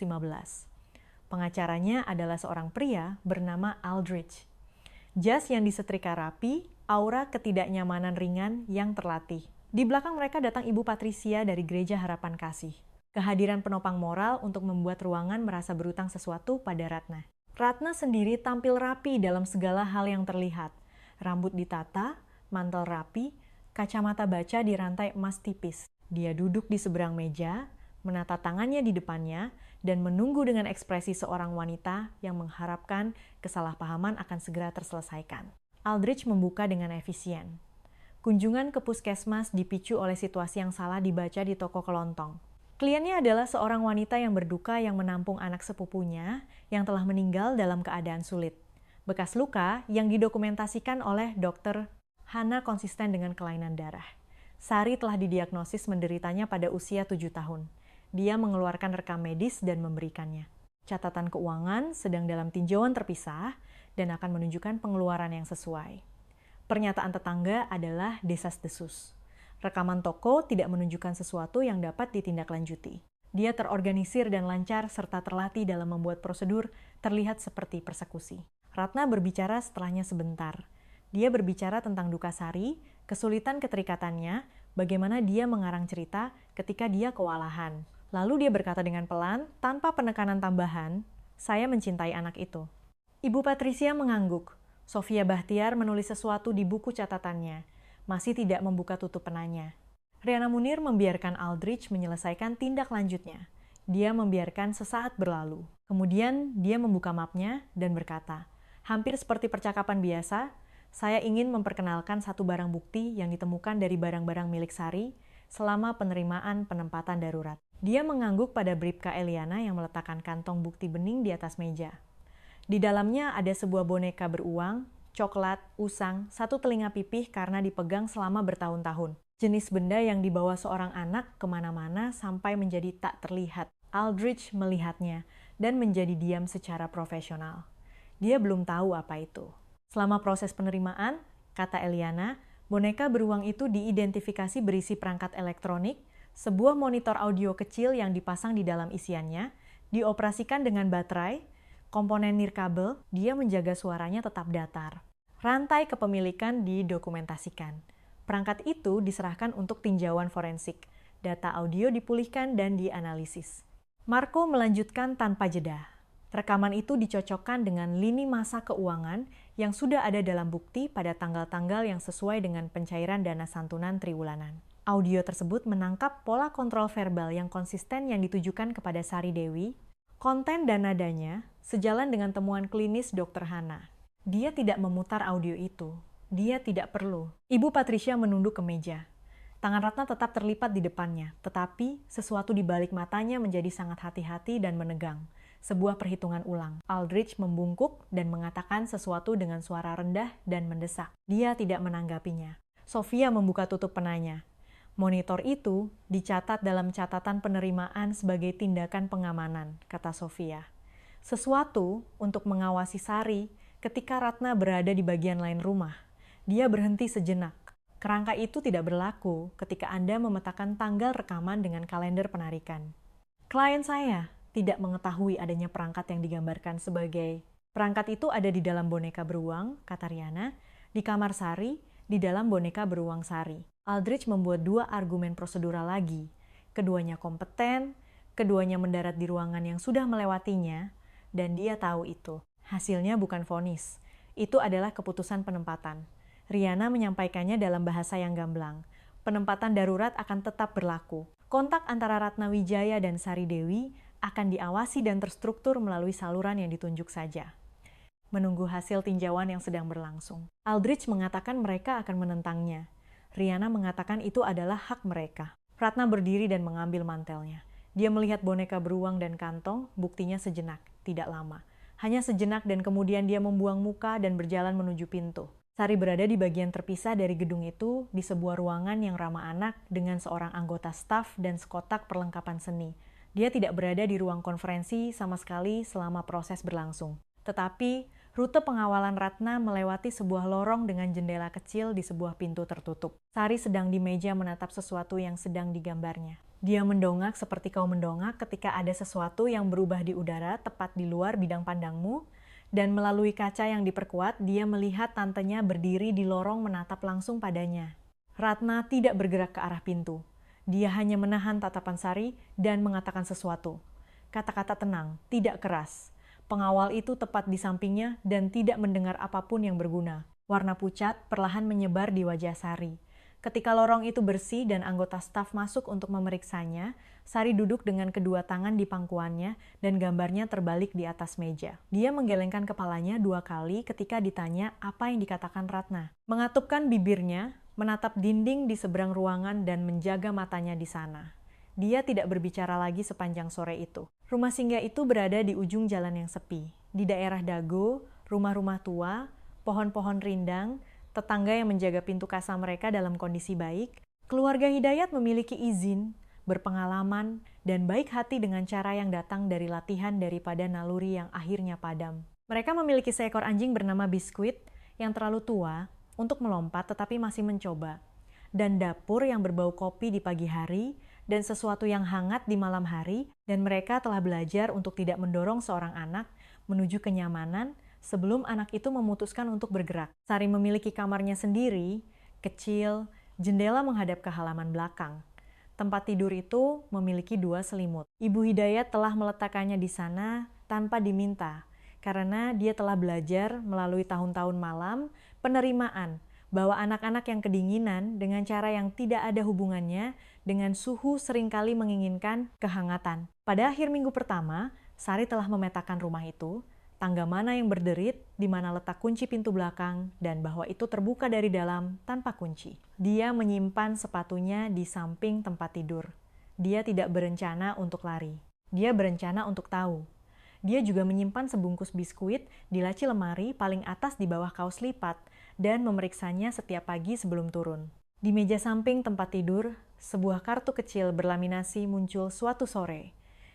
Pengacaranya adalah seorang pria bernama Aldrich. Jas yang disetrika rapi, aura ketidaknyamanan ringan yang terlatih. Di belakang mereka datang Ibu Patricia dari Gereja Harapan Kasih. Kehadiran penopang moral untuk membuat ruangan merasa berutang sesuatu pada Ratna. Ratna sendiri tampil rapi dalam segala hal yang terlihat. Rambut ditata, mantel rapi, kacamata baca di rantai emas tipis. Dia duduk di seberang meja, menata tangannya di depannya, dan menunggu dengan ekspresi seorang wanita yang mengharapkan kesalahpahaman akan segera terselesaikan. Aldrich membuka dengan efisien. Kunjungan ke puskesmas dipicu oleh situasi yang salah dibaca di toko kelontong. Kliennya adalah seorang wanita yang berduka yang menampung anak sepupunya yang telah meninggal dalam keadaan sulit. Bekas luka yang didokumentasikan oleh dokter Hana konsisten dengan kelainan darah. Sari telah didiagnosis menderitanya pada usia 7 tahun. Dia mengeluarkan rekam medis dan memberikannya. Catatan keuangan sedang dalam tinjauan terpisah dan akan menunjukkan pengeluaran yang sesuai. Pernyataan tetangga adalah desas-desus. Rekaman toko tidak menunjukkan sesuatu yang dapat ditindaklanjuti. Dia terorganisir dan lancar serta terlatih dalam membuat prosedur terlihat seperti persekusi. Ratna berbicara setelahnya sebentar. Dia berbicara tentang duka Sari, kesulitan keterikatannya, bagaimana dia mengarang cerita ketika dia kewalahan. Lalu dia berkata dengan pelan, tanpa penekanan tambahan, "Saya mencintai anak itu." Ibu Patricia mengangguk. Sofia Bahtiar menulis sesuatu di buku catatannya. Masih tidak membuka tutup penanya. Riana Munir membiarkan Aldrich menyelesaikan tindak lanjutnya. Dia membiarkan sesaat berlalu. Kemudian dia membuka mapnya dan berkata, "Hampir seperti percakapan biasa, saya ingin memperkenalkan satu barang bukti yang ditemukan dari barang-barang milik Sari selama penerimaan penempatan darurat." Dia mengangguk pada Bribka Eliana yang meletakkan kantong bukti bening di atas meja. Di dalamnya ada sebuah boneka beruang, coklat, usang, satu telinga pipih karena dipegang selama bertahun-tahun. Jenis benda yang dibawa seorang anak kemana-mana sampai menjadi tak terlihat. Aldrich melihatnya dan menjadi diam secara profesional. Dia belum tahu apa itu. Selama proses penerimaan, kata Eliana, boneka beruang itu diidentifikasi berisi perangkat elektronik, sebuah monitor audio kecil yang dipasang di dalam isiannya, dioperasikan dengan baterai, komponen nirkabel, dia menjaga suaranya tetap datar. Rantai kepemilikan didokumentasikan. Perangkat itu diserahkan untuk tinjauan forensik. Data audio dipulihkan dan dianalisis. Marco melanjutkan tanpa jeda. Rekaman itu dicocokkan dengan lini masa keuangan yang sudah ada dalam bukti pada tanggal-tanggal yang sesuai dengan pencairan dana santunan triwulanan. Audio tersebut menangkap pola kontrol verbal yang konsisten yang ditujukan kepada Sari Dewi. Konten dan nadanya sejalan dengan temuan klinis Dr. Hana. Dia tidak memutar audio itu. Dia tidak perlu. Ibu Patricia menunduk ke meja. Tangan Ratna tetap terlipat di depannya, tetapi sesuatu di balik matanya menjadi sangat hati-hati dan menegang. Sebuah perhitungan ulang. Aldrich membungkuk dan mengatakan sesuatu dengan suara rendah dan mendesak. Dia tidak menanggapinya. Sofia membuka tutup penanya. Monitor itu dicatat dalam catatan penerimaan sebagai tindakan pengamanan, kata Sofia. Sesuatu untuk mengawasi Sari ketika Ratna berada di bagian lain rumah. Dia berhenti sejenak. Kerangka itu tidak berlaku ketika Anda memetakan tanggal rekaman dengan kalender penarikan. Klien saya tidak mengetahui adanya perangkat yang digambarkan sebagai perangkat itu ada di dalam boneka beruang, kata Riana, di kamar Sari, di dalam boneka beruang Sari. Aldrich membuat dua argumen prosedural lagi. Keduanya kompeten, keduanya mendarat di ruangan yang sudah melewatinya, dan dia tahu itu. Hasilnya bukan vonis. Itu adalah keputusan penempatan. Riana menyampaikannya dalam bahasa yang gamblang. Penempatan darurat akan tetap berlaku. Kontak antara Ratna Wijaya dan Sari Dewi akan diawasi dan terstruktur melalui saluran yang ditunjuk saja. Menunggu hasil tinjauan yang sedang berlangsung. Aldrich mengatakan mereka akan menentangnya. Riana mengatakan itu adalah hak mereka. Ratna berdiri dan mengambil mantelnya. Dia melihat boneka beruang dan kantong, buktinya sejenak, tidak lama. Hanya sejenak dan kemudian dia membuang muka dan berjalan menuju pintu. Sari berada di bagian terpisah dari gedung itu, di sebuah ruangan yang ramah anak dengan seorang anggota staf dan sekotak perlengkapan seni. Dia tidak berada di ruang konferensi sama sekali selama proses berlangsung. Tetapi, rute pengawalan Ratna melewati sebuah lorong dengan jendela kecil di sebuah pintu tertutup. Sari sedang di meja menatap sesuatu yang sedang digambarnya. Dia mendongak seperti kau mendongak ketika ada sesuatu yang berubah di udara tepat di luar bidang pandangmu, dan melalui kaca yang diperkuat, dia melihat tantenya berdiri di lorong menatap langsung padanya. Ratna tidak bergerak ke arah pintu. Dia hanya menahan tatapan Sari dan mengatakan sesuatu. Kata-kata tenang, tidak keras. Pengawal itu tepat di sampingnya dan tidak mendengar apapun yang berguna. Warna pucat perlahan menyebar di wajah Sari. Ketika lorong itu bersih dan anggota staf masuk untuk memeriksanya, Sari duduk dengan kedua tangan di pangkuannya dan gambarnya terbalik di atas meja. Dia menggelengkan kepalanya 2 kali ketika ditanya apa yang dikatakan Ratna. Mengatupkan bibirnya, menatap dinding di seberang ruangan dan menjaga matanya di sana. Dia tidak berbicara lagi sepanjang sore itu. Rumah singgah itu berada di ujung jalan yang sepi. Di daerah Dago, rumah-rumah tua, pohon-pohon rindang, tetangga yang menjaga pintu kasa mereka dalam kondisi baik, keluarga Hidayat memiliki izin, berpengalaman, dan baik hati dengan cara yang datang dari latihan daripada naluri yang akhirnya padam. Mereka memiliki seekor anjing bernama Biskuit yang terlalu tua untuk melompat tetapi masih mencoba, dan dapur yang berbau kopi di pagi hari, dan sesuatu yang hangat di malam hari, dan mereka telah belajar untuk tidak mendorong seorang anak menuju kenyamanan sebelum anak itu memutuskan untuk bergerak. Sari memiliki kamarnya sendiri, kecil, jendela menghadap ke halaman belakang. Tempat tidur itu memiliki 2 selimut. Ibu Hidayat telah meletakkannya di sana tanpa diminta, karena dia telah belajar melalui tahun-tahun malam penerimaan bahwa anak-anak yang kedinginan dengan cara yang tidak ada hubungannya dengan suhu seringkali menginginkan kehangatan. Pada akhir minggu pertama, Sari telah memetakan rumah itu, tangga mana yang berderit, di mana letak kunci pintu belakang, dan bahwa itu terbuka dari dalam tanpa kunci. Dia menyimpan sepatunya di samping tempat tidur. Dia tidak berencana untuk lari. Dia berencana untuk tahu. Dia juga menyimpan sebungkus biskuit di laci lemari paling atas di bawah kaos lipat, dan memeriksanya setiap pagi sebelum turun. Di meja samping tempat tidur, sebuah kartu kecil berlaminasi muncul suatu sore.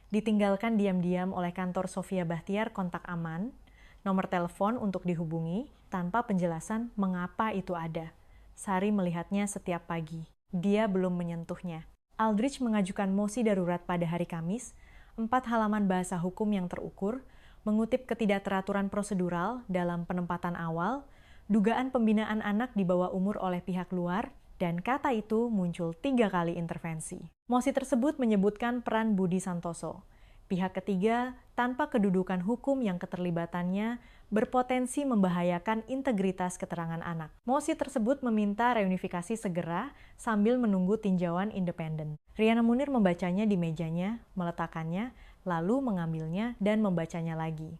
Ditinggalkan diam-diam oleh kantor Sofia Bahtiar kontak aman, nomor telepon untuk dihubungi, tanpa penjelasan mengapa itu ada. Sari melihatnya setiap pagi. Dia belum menyentuhnya. Aldrich mengajukan mosi darurat pada hari Kamis, 4 halaman bahasa hukum yang terukur, mengutip ketidakteraturan prosedural dalam penempatan awal, dugaan pembinaan anak di bawah umur oleh pihak luar, dan kata itu muncul 3 kali intervensi. Mosi tersebut menyebutkan peran Budi Santoso, pihak ketiga tanpa kedudukan hukum yang keterlibatannya berpotensi membahayakan integritas keterangan anak. Mosi tersebut meminta reunifikasi segera sambil menunggu tinjauan independen. Riana Munir membacanya di mejanya, meletakkannya, lalu mengambilnya dan membacanya lagi.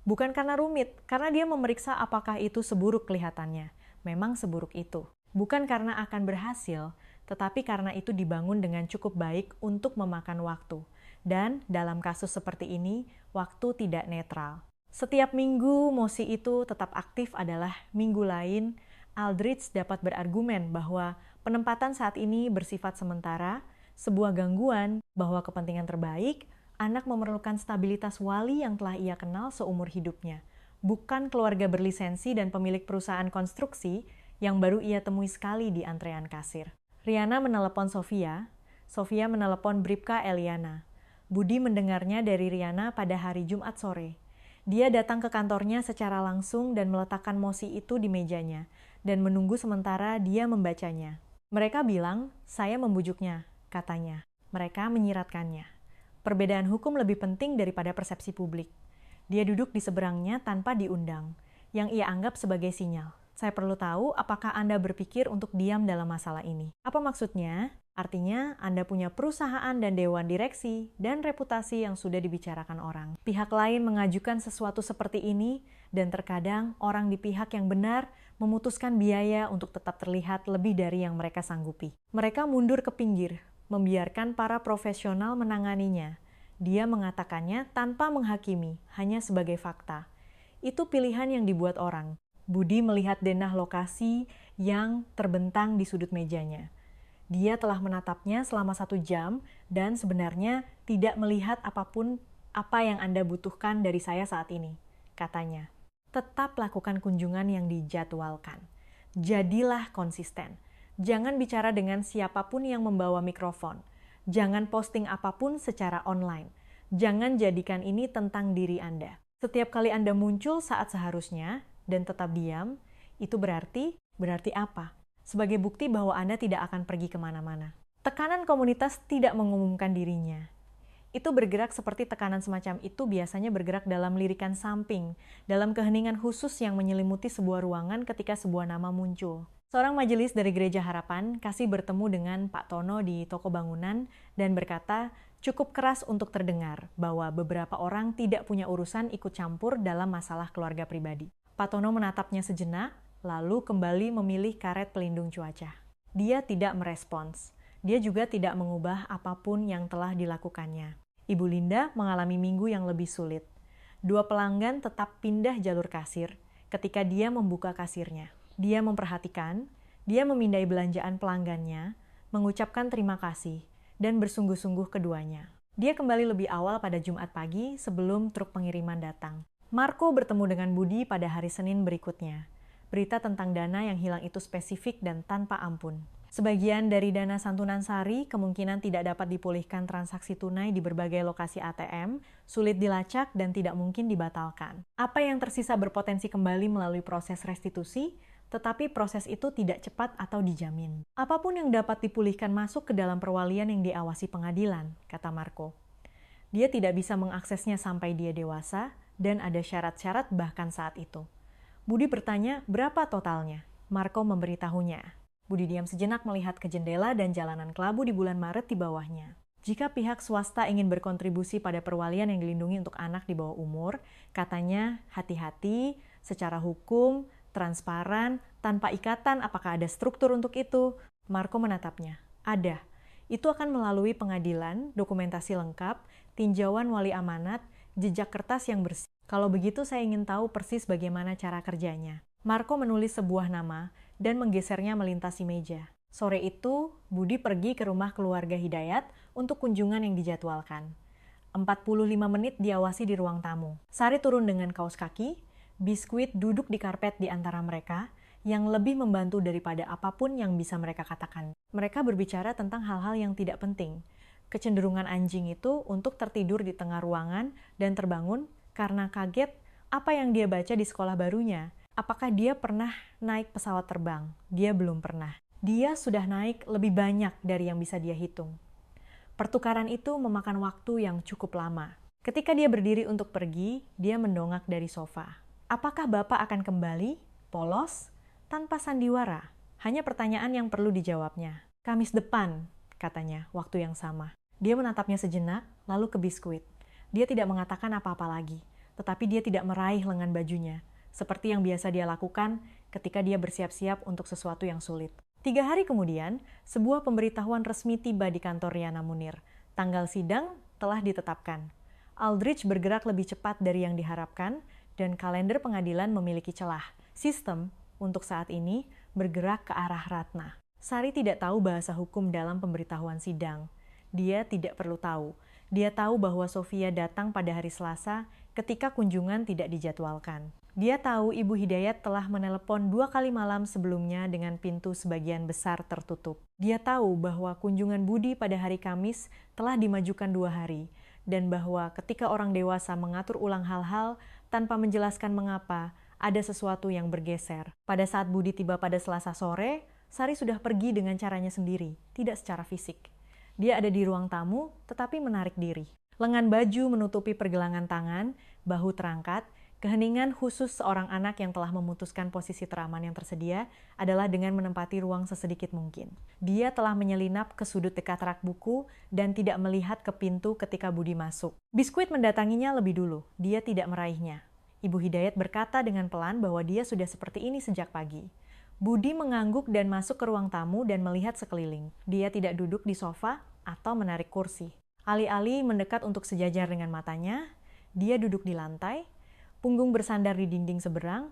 Bukan karena rumit, karena dia memeriksa apakah itu seburuk kelihatannya. Memang seburuk itu. Bukan karena akan berhasil, tetapi karena itu dibangun dengan cukup baik untuk memakan waktu. Dan dalam kasus seperti ini, waktu tidak netral. Setiap minggu mosi itu tetap aktif adalah minggu lain, Aldrich dapat berargumen bahwa penempatan saat ini bersifat sementara, sebuah gangguan bahwa kepentingan terbaik, anak memerlukan stabilitas wali yang telah ia kenal seumur hidupnya, bukan keluarga berlisensi dan pemilik perusahaan konstruksi yang baru ia temui sekali di antrean kasir. Riana menelepon Sofia menelepon Bribka Eliana. Budi mendengarnya dari Riana pada hari Jumat sore. Dia datang ke kantornya secara langsung dan meletakkan mosi itu di mejanya, dan menunggu sementara dia membacanya. Mereka bilang, saya membujuknya, katanya. Mereka menyiratkannya. Perbedaan hukum lebih penting daripada persepsi publik. Dia duduk di seberangnya tanpa diundang, yang ia anggap sebagai sinyal. Saya perlu tahu apakah Anda berpikir untuk diam dalam masalah ini. Apa maksudnya? Artinya Anda punya perusahaan dan dewan direksi dan reputasi yang sudah dibicarakan orang. Pihak lain mengajukan sesuatu seperti ini dan terkadang orang di pihak yang benar memutuskan biaya untuk tetap terlihat lebih dari yang mereka sanggupi. Mereka mundur ke pinggir, membiarkan para profesional menanganinya. Dia mengatakannya tanpa menghakimi, hanya sebagai fakta. Itu pilihan yang dibuat orang. Budi melihat denah lokasi yang terbentang di sudut mejanya. Dia telah menatapnya selama 1 jam dan sebenarnya tidak melihat apapun apa yang Anda butuhkan dari saya saat ini, katanya. Tetap lakukan kunjungan yang dijadwalkan. Jadilah konsisten. Jangan bicara dengan siapapun yang membawa mikrofon. Jangan posting apapun secara online. Jangan jadikan ini tentang diri Anda. Setiap kali Anda muncul saat seharusnya dan tetap diam, itu berarti apa? Sebagai bukti bahwa Anda tidak akan pergi kemana-mana. Tekanan komunitas tidak mengumumkan dirinya. Itu bergerak seperti tekanan semacam itu biasanya bergerak dalam lirikan samping, dalam keheningan khusus yang menyelimuti sebuah ruangan ketika sebuah nama muncul. Seorang majelis dari Gereja Harapan kasih bertemu dengan Pak Tono di toko bangunan dan berkata cukup keras untuk terdengar bahwa beberapa orang tidak punya urusan ikut campur dalam masalah keluarga pribadi. Pak Tono menatapnya sejenak, lalu kembali memilih karet pelindung cuaca. Dia tidak merespons. Dia juga tidak mengubah apapun yang telah dilakukannya. Ibu Linda mengalami minggu yang lebih sulit. 2 pelanggan tetap pindah jalur kasir ketika dia membuka kasirnya. Dia memperhatikan, dia memindai belanjaan pelanggannya, mengucapkan terima kasih, dan bersungguh-sungguh keduanya. Dia kembali lebih awal pada Jumat pagi sebelum truk pengiriman datang. Marco bertemu dengan Budi pada hari Senin berikutnya. Berita tentang dana yang hilang itu spesifik dan tanpa ampun. Sebagian dari dana santunan Sari kemungkinan tidak dapat dipulihkan transaksi tunai di berbagai lokasi ATM, sulit dilacak dan tidak mungkin dibatalkan. Apa yang tersisa berpotensi kembali melalui proses restitusi, tetapi proses itu tidak cepat atau dijamin. Apapun yang dapat dipulihkan masuk ke dalam perwalian yang diawasi pengadilan, kata Marco. Dia tidak bisa mengaksesnya sampai dia dewasa, dan ada syarat-syarat bahkan saat itu. Budi bertanya berapa totalnya. Marco memberitahunya. Budi diam sejenak melihat ke jendela dan jalanan kelabu di bulan Maret di bawahnya. Jika pihak swasta ingin berkontribusi pada perwalian yang dilindungi untuk anak di bawah umur, katanya hati-hati, secara hukum, transparan, tanpa ikatan apakah ada struktur untuk itu. Marco menatapnya. Ada. Itu akan melalui pengadilan, dokumentasi lengkap, tinjauan wali amanat, jejak kertas yang bersih. Kalau begitu saya ingin tahu persis bagaimana cara kerjanya. Marco menulis sebuah nama dan menggesernya melintasi meja. Sore itu, Budi pergi ke rumah keluarga Hidayat untuk kunjungan yang dijadwalkan. 45 menit diawasi di ruang tamu. Sari turun dengan kaos kaki, biskuit duduk di karpet di antara mereka, yang lebih membantu daripada apapun yang bisa mereka katakan. Mereka berbicara tentang hal-hal yang tidak penting. Kecenderungan anjing itu untuk tertidur di tengah ruangan dan terbangun karena kaget apa yang dia baca di sekolah barunya. Apakah dia pernah naik pesawat terbang? Dia belum pernah. Dia sudah naik lebih banyak dari yang bisa dia hitung. Pertukaran itu memakan waktu yang cukup lama. Ketika dia berdiri untuk pergi, dia mendongak dari sofa. Apakah Bapak akan kembali? Polos? Tanpa sandiwara. Hanya pertanyaan yang perlu dijawabnya. Kamis depan, katanya, waktu yang sama. Dia menatapnya sejenak, lalu ke biskuit. Dia tidak mengatakan apa-apa lagi, tetapi dia tidak meraih lengan bajunya, seperti yang biasa dia lakukan ketika dia bersiap-siap untuk sesuatu yang sulit. 3 hari kemudian, sebuah pemberitahuan resmi tiba di kantor Yana Munir. Tanggal sidang telah ditetapkan. Aldrich bergerak lebih cepat dari yang diharapkan, dan kalender pengadilan memiliki celah. Sistem, untuk saat ini, bergerak ke arah Ratna. Sari tidak tahu bahasa hukum dalam pemberitahuan sidang. Dia tidak perlu tahu. Dia tahu bahwa Sofia datang pada hari Selasa ketika kunjungan tidak dijadwalkan. Dia tahu Ibu Hidayat telah menelepon 2 kali malam sebelumnya dengan pintu sebagian besar tertutup. Dia tahu bahwa kunjungan Budi pada hari Kamis telah dimajukan 2 hari, dan bahwa ketika orang dewasa mengatur ulang hal-hal tanpa menjelaskan mengapa, ada sesuatu yang bergeser. Pada saat Budi tiba pada Selasa sore, Sari sudah pergi dengan caranya sendiri, tidak secara fisik. Dia ada di ruang tamu, tetapi menarik diri. Lengan baju menutupi pergelangan tangan, bahu terangkat. Keheningan khusus seorang anak yang telah memutuskan posisi teraman yang tersedia adalah dengan menempati ruang sesedikit mungkin. Dia telah menyelinap ke sudut dekat rak buku dan tidak melihat ke pintu ketika Budi masuk. Biskuit mendatanginya lebih dulu. Dia tidak meraihnya. Ibu Hidayat berkata dengan pelan bahwa dia sudah seperti ini sejak pagi. Budi mengangguk dan masuk ke ruang tamu dan melihat sekeliling. Dia tidak duduk di sofa atau menarik kursi. Alih-alih mendekat untuk sejajar dengan matanya, dia duduk di lantai, punggung bersandar di dinding seberang,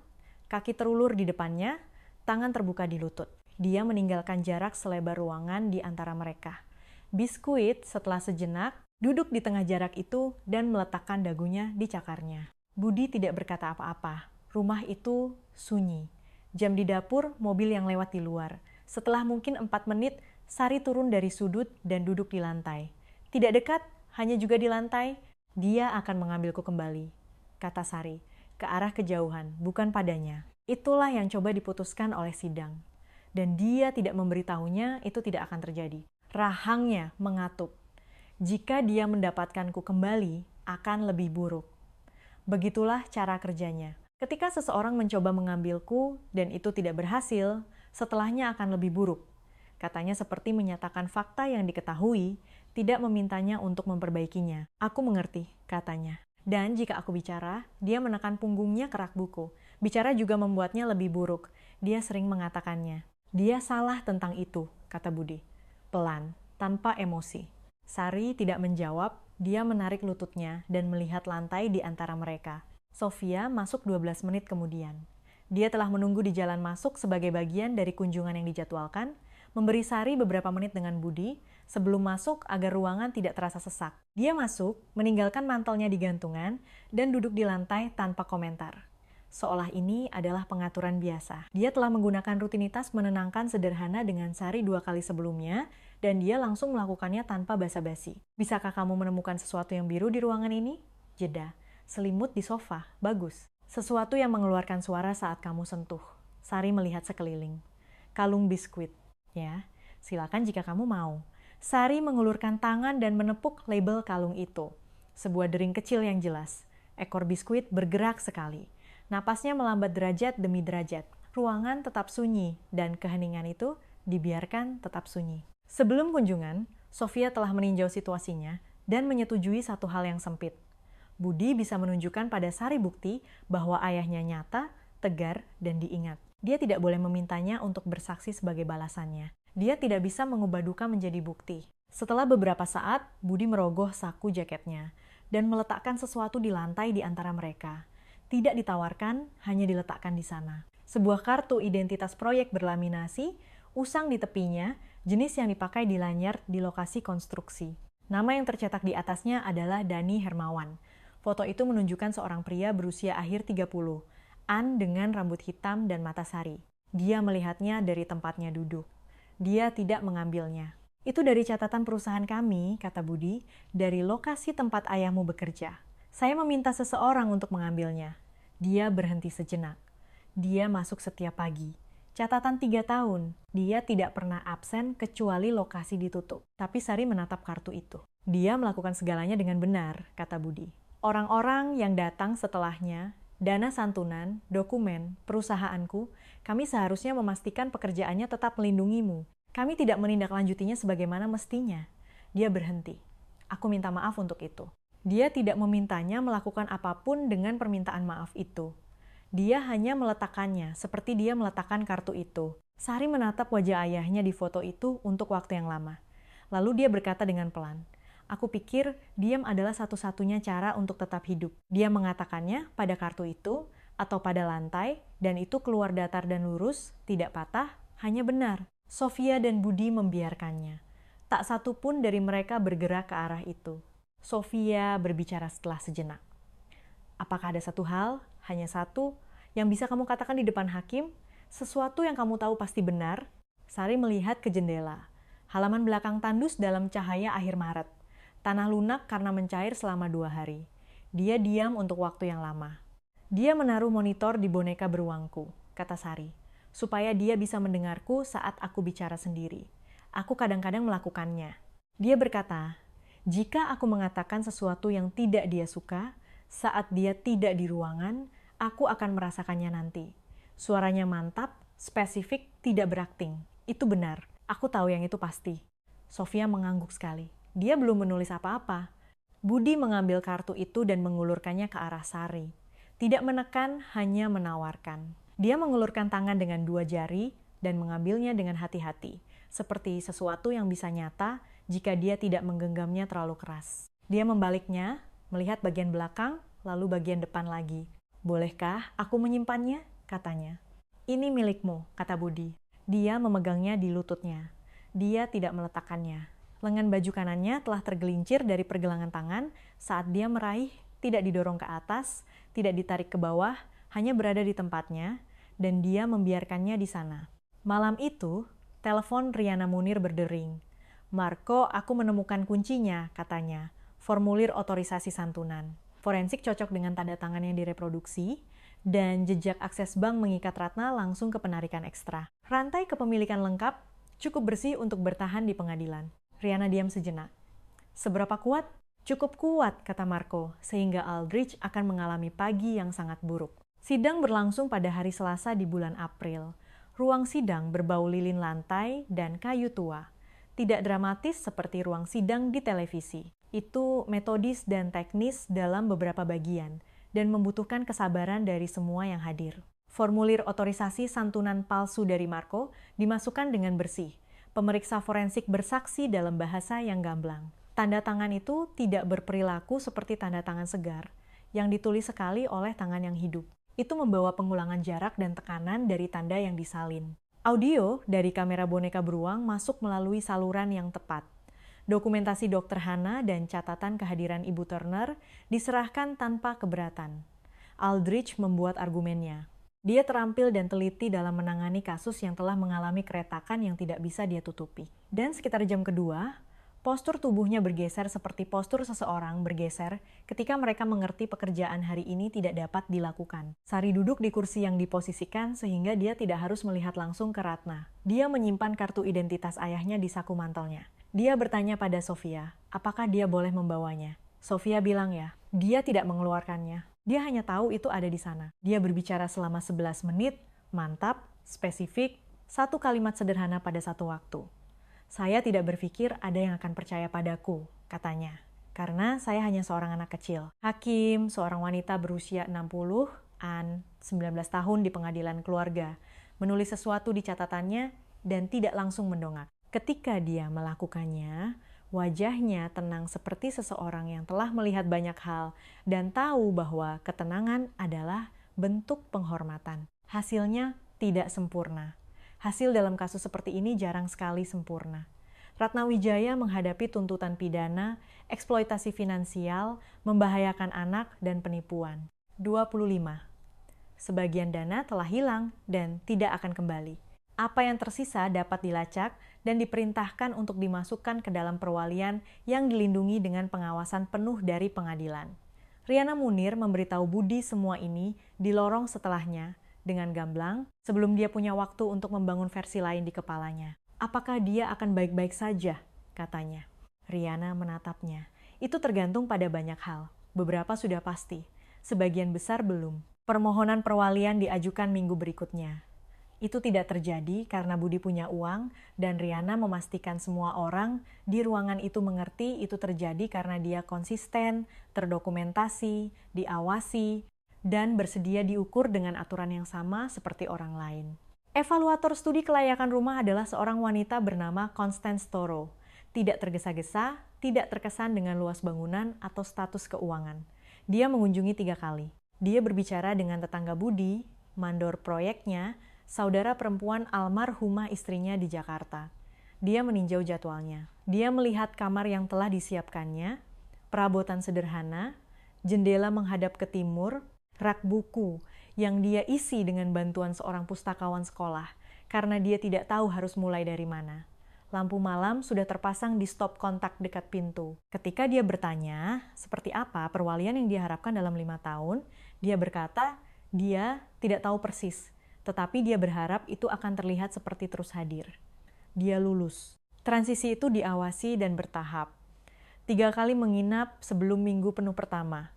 kaki terulur di depannya, tangan terbuka di lutut. Dia meninggalkan jarak selebar ruangan di antara mereka. Biskuit setelah sejenak duduk di tengah jarak itu dan meletakkan dagunya di cakarnya. Budi tidak berkata apa-apa. Rumah itu sunyi. Jam di dapur, mobil yang lewat di luar. Setelah mungkin 4 menit, Sari turun dari sudut dan duduk di lantai. Tidak dekat, hanya juga di lantai. Dia akan mengambilku kembali, kata Sari, ke arah kejauhan, bukan padanya. Itulah yang coba diputuskan oleh sidang. Dan dia tidak memberitahunya, itu tidak akan terjadi. Rahangnya mengatup. Jika dia mendapatkanku kembali, akan lebih buruk. Begitulah cara kerjanya. Ketika seseorang mencoba mengambilku dan itu tidak berhasil, setelahnya akan lebih buruk. Katanya seperti menyatakan fakta yang diketahui, tidak memintanya untuk memperbaikinya. Aku mengerti, katanya. Dan jika aku bicara, dia menekan punggungnya ke rak buku. Bicara juga membuatnya lebih buruk. Dia sering mengatakannya. Dia salah tentang itu, kata Budi. pelan, tanpa emosi. Sari tidak menjawab, dia menarik lututnya dan melihat lantai di antara mereka. Sofia masuk 12 menit kemudian. Dia telah menunggu di jalan masuk sebagai bagian dari kunjungan yang dijadwalkan, memberi Sari beberapa menit dengan Budi sebelum masuk agar ruangan tidak terasa sesak. Dia masuk, meninggalkan mantelnya di gantungan, dan duduk di lantai tanpa komentar. Seolah ini adalah pengaturan biasa. Dia telah menggunakan rutinitas menenangkan sederhana dengan Sari 2 kali sebelumnya, dan dia langsung melakukannya tanpa basa-basi. Bisakah kamu menemukan sesuatu yang biru di ruangan ini? Jeda. Selimut di sofa. Bagus. Sesuatu yang mengeluarkan suara saat kamu sentuh. Sari melihat sekeliling. Kalung biskuit. Ya, silakan jika kamu mau. Sari mengulurkan tangan dan menepuk label kalung itu. Sebuah dering kecil yang jelas. Ekor biskuit bergerak sekali. Napasnya melambat derajat demi derajat. Ruangan tetap sunyi, dan keheningan itu dibiarkan tetap sunyi. Sebelum kunjungan, Sofia telah meninjau situasinya dan menyetujui satu hal yang sempit. Budi bisa menunjukkan pada Sari bukti bahwa ayahnya nyata, tegar, dan diingat. Dia tidak boleh memintanya untuk bersaksi sebagai balasannya. Dia tidak bisa mengubah duka menjadi bukti. Setelah beberapa saat, Budi merogoh saku jaketnya dan meletakkan sesuatu di lantai di antara mereka. Tidak ditawarkan, hanya diletakkan di sana. Sebuah kartu identitas proyek berlaminasi, usang di tepinya, jenis yang dipakai di lanyard di lokasi konstruksi. Nama yang tercetak di atasnya adalah Dani Hermawan. Foto itu menunjukkan seorang pria berusia akhir 30, An dengan rambut hitam dan mata sari. Dia melihatnya dari tempatnya duduk. Dia tidak mengambilnya. Itu dari catatan perusahaan kami, kata Budi, dari lokasi tempat ayahmu bekerja. Saya meminta seseorang untuk mengambilnya. Dia berhenti sejenak. Dia masuk setiap pagi. Catatan 3 tahun. Dia tidak pernah absen kecuali lokasi ditutup. Tapi Sari menatap kartu itu. Dia melakukan segalanya dengan benar, kata Budi. Orang-orang yang datang setelahnya, dana santunan, dokumen, perusahaanku, kami seharusnya memastikan pekerjaannya tetap melindungimu. Kami tidak menindaklanjutinya sebagaimana mestinya. Dia berhenti. Aku minta maaf untuk itu. Dia tidak memintanya melakukan apapun dengan permintaan maaf itu. Dia hanya meletakkannya, seperti dia meletakkan kartu itu. Sari menatap wajah ayahnya di foto itu untuk waktu yang lama. Lalu dia berkata dengan pelan, aku pikir diam adalah satu-satunya cara untuk tetap hidup. Dia mengatakannya pada kartu itu, atau pada lantai, dan itu keluar datar dan lurus, tidak patah, hanya benar. Sofia dan Budi membiarkannya. Tak satu pun dari mereka bergerak ke arah itu. Sofia berbicara setelah sejenak. Apakah ada satu hal, hanya satu, yang bisa kamu katakan di depan hakim? Sesuatu yang kamu tahu pasti benar? Sari melihat ke jendela. Halaman belakang tandus dalam cahaya akhir Maret. Tanah lunak karena mencair selama 2 hari. Dia diam untuk waktu yang lama. Dia menaruh monitor di boneka beruangku, kata Sari, supaya dia bisa mendengarku saat aku bicara sendiri. Aku kadang-kadang melakukannya. Dia berkata, jika aku mengatakan sesuatu yang tidak dia suka, saat dia tidak di ruangan, aku akan merasakannya nanti. Suaranya mantap, spesifik, tidak berakting. Itu benar. Aku tahu yang itu pasti. Sofia mengangguk sekali. Dia belum menulis apa-apa. Budi mengambil kartu itu dan mengulurkannya ke arah Sari. Tidak menekan, hanya menawarkan. Dia mengulurkan tangan dengan 2 jari dan mengambilnya dengan hati-hati, seperti sesuatu yang bisa nyata jika dia tidak menggenggamnya terlalu keras. Dia membaliknya, melihat bagian belakang, lalu bagian depan lagi. Bolehkah aku menyimpannya? Katanya. Ini milikmu, kata Budi. Dia memegangnya di lututnya. Dia tidak meletakkannya. Lengan baju kanannya telah tergelincir dari pergelangan tangan saat dia meraih, tidak didorong ke atas, tidak ditarik ke bawah, hanya berada di tempatnya, dan dia membiarkannya di sana. Malam itu, telepon Riana Munir berdering. Marco, aku menemukan kuncinya, katanya. Formulir otorisasi santunan. Forensik cocok dengan tanda tangan yang direproduksi, dan jejak akses bank mengikat Ratna langsung ke penarikan ekstra. Rantai kepemilikan lengkap, cukup bersih untuk bertahan di pengadilan. Riana diam sejenak. Seberapa kuat? Cukup kuat, kata Marco, sehingga Aldrich akan mengalami pagi yang sangat buruk. Sidang berlangsung pada hari Selasa di bulan April. Ruang sidang berbau lilin lantai dan kayu tua. Tidak dramatis seperti ruang sidang di televisi. Itu metodis dan teknis dalam beberapa bagian, dan membutuhkan kesabaran dari semua yang hadir. Formulir otorisasi santunan palsu dari Marco dimasukkan dengan bersih. Pemeriksa forensik bersaksi dalam bahasa yang gamblang. Tanda tangan itu tidak berperilaku seperti tanda tangan segar, yang ditulis sekali oleh tangan yang hidup. Itu membawa pengulangan jarak dan tekanan dari tanda yang disalin. Audio dari kamera boneka beruang masuk melalui saluran yang tepat. Dokumentasi Dr. Hannah dan catatan kehadiran Ibu Turner diserahkan tanpa keberatan. Aldrich membuat argumennya. Dia terampil dan teliti dalam menangani kasus yang telah mengalami keretakan yang tidak bisa dia tutupi. Dan sekitar jam kedua, postur tubuhnya bergeser seperti postur seseorang bergeser ketika mereka mengerti pekerjaan hari ini tidak dapat dilakukan. Sari duduk di kursi yang diposisikan sehingga dia tidak harus melihat langsung ke Ratna. Dia menyimpan kartu identitas ayahnya di saku mantelnya. Dia bertanya pada Sofia, apakah dia boleh membawanya. Sofia bilang ya, dia tidak mengeluarkannya. Dia hanya tahu itu ada di sana. Dia berbicara selama 11 menit, mantap, spesifik, satu kalimat sederhana pada satu waktu. Saya tidak berpikir ada yang akan percaya padaku, katanya. Karena saya hanya seorang anak kecil. Hakim, seorang wanita berusia 60-an, 19 tahun di pengadilan keluarga, menulis sesuatu di catatannya dan tidak langsung mendongak. Ketika dia melakukannya, wajahnya tenang seperti seseorang yang telah melihat banyak hal dan tahu bahwa ketenangan adalah bentuk penghormatan. Hasilnya tidak sempurna. Hasil dalam kasus seperti ini jarang sekali sempurna. Ratna Wijaya menghadapi tuntutan pidana, eksploitasi finansial, membahayakan anak, dan penipuan. 25. Sebagian dana telah hilang dan tidak akan kembali. Apa yang tersisa dapat dilacak dan diperintahkan untuk dimasukkan ke dalam perwalian yang dilindungi dengan pengawasan penuh dari pengadilan. Riana Munir memberitahu Budi semua ini di lorong setelahnya, dengan gamblang, sebelum dia punya waktu untuk membangun versi lain di kepalanya. Apakah dia akan baik-baik saja? Katanya. Riana menatapnya. Itu tergantung pada banyak hal. Beberapa sudah pasti. Sebagian besar belum. Permohonan perwalian diajukan minggu berikutnya. Itu tidak terjadi karena Budi punya uang dan Riana memastikan semua orang di ruangan itu mengerti itu terjadi karena dia konsisten, terdokumentasi, diawasi, dan bersedia diukur dengan aturan yang sama seperti orang lain. Evaluator studi kelayakan rumah adalah seorang wanita bernama Constance Toro. Tidak tergesa-gesa, tidak terkesan dengan luas bangunan atau status keuangan. Dia mengunjungi 3 kali. Dia berbicara dengan tetangga Budi, mandor proyeknya, saudara perempuan almarhumah istrinya di Jakarta. Dia meninjau jadwalnya. Dia melihat kamar yang telah disiapkannya, perabotan sederhana, jendela menghadap ke timur, rak buku yang dia isi dengan bantuan seorang pustakawan sekolah karena dia tidak tahu harus mulai dari mana. Lampu malam sudah terpasang di stop kontak dekat pintu. Ketika dia bertanya seperti apa perwalian yang diharapkan dalam 5 tahun, dia berkata dia tidak tahu persis, tetapi dia berharap itu akan terlihat seperti terus hadir. Dia lulus. Transisi itu diawasi dan bertahap. 3 kali menginap sebelum minggu penuh pertama.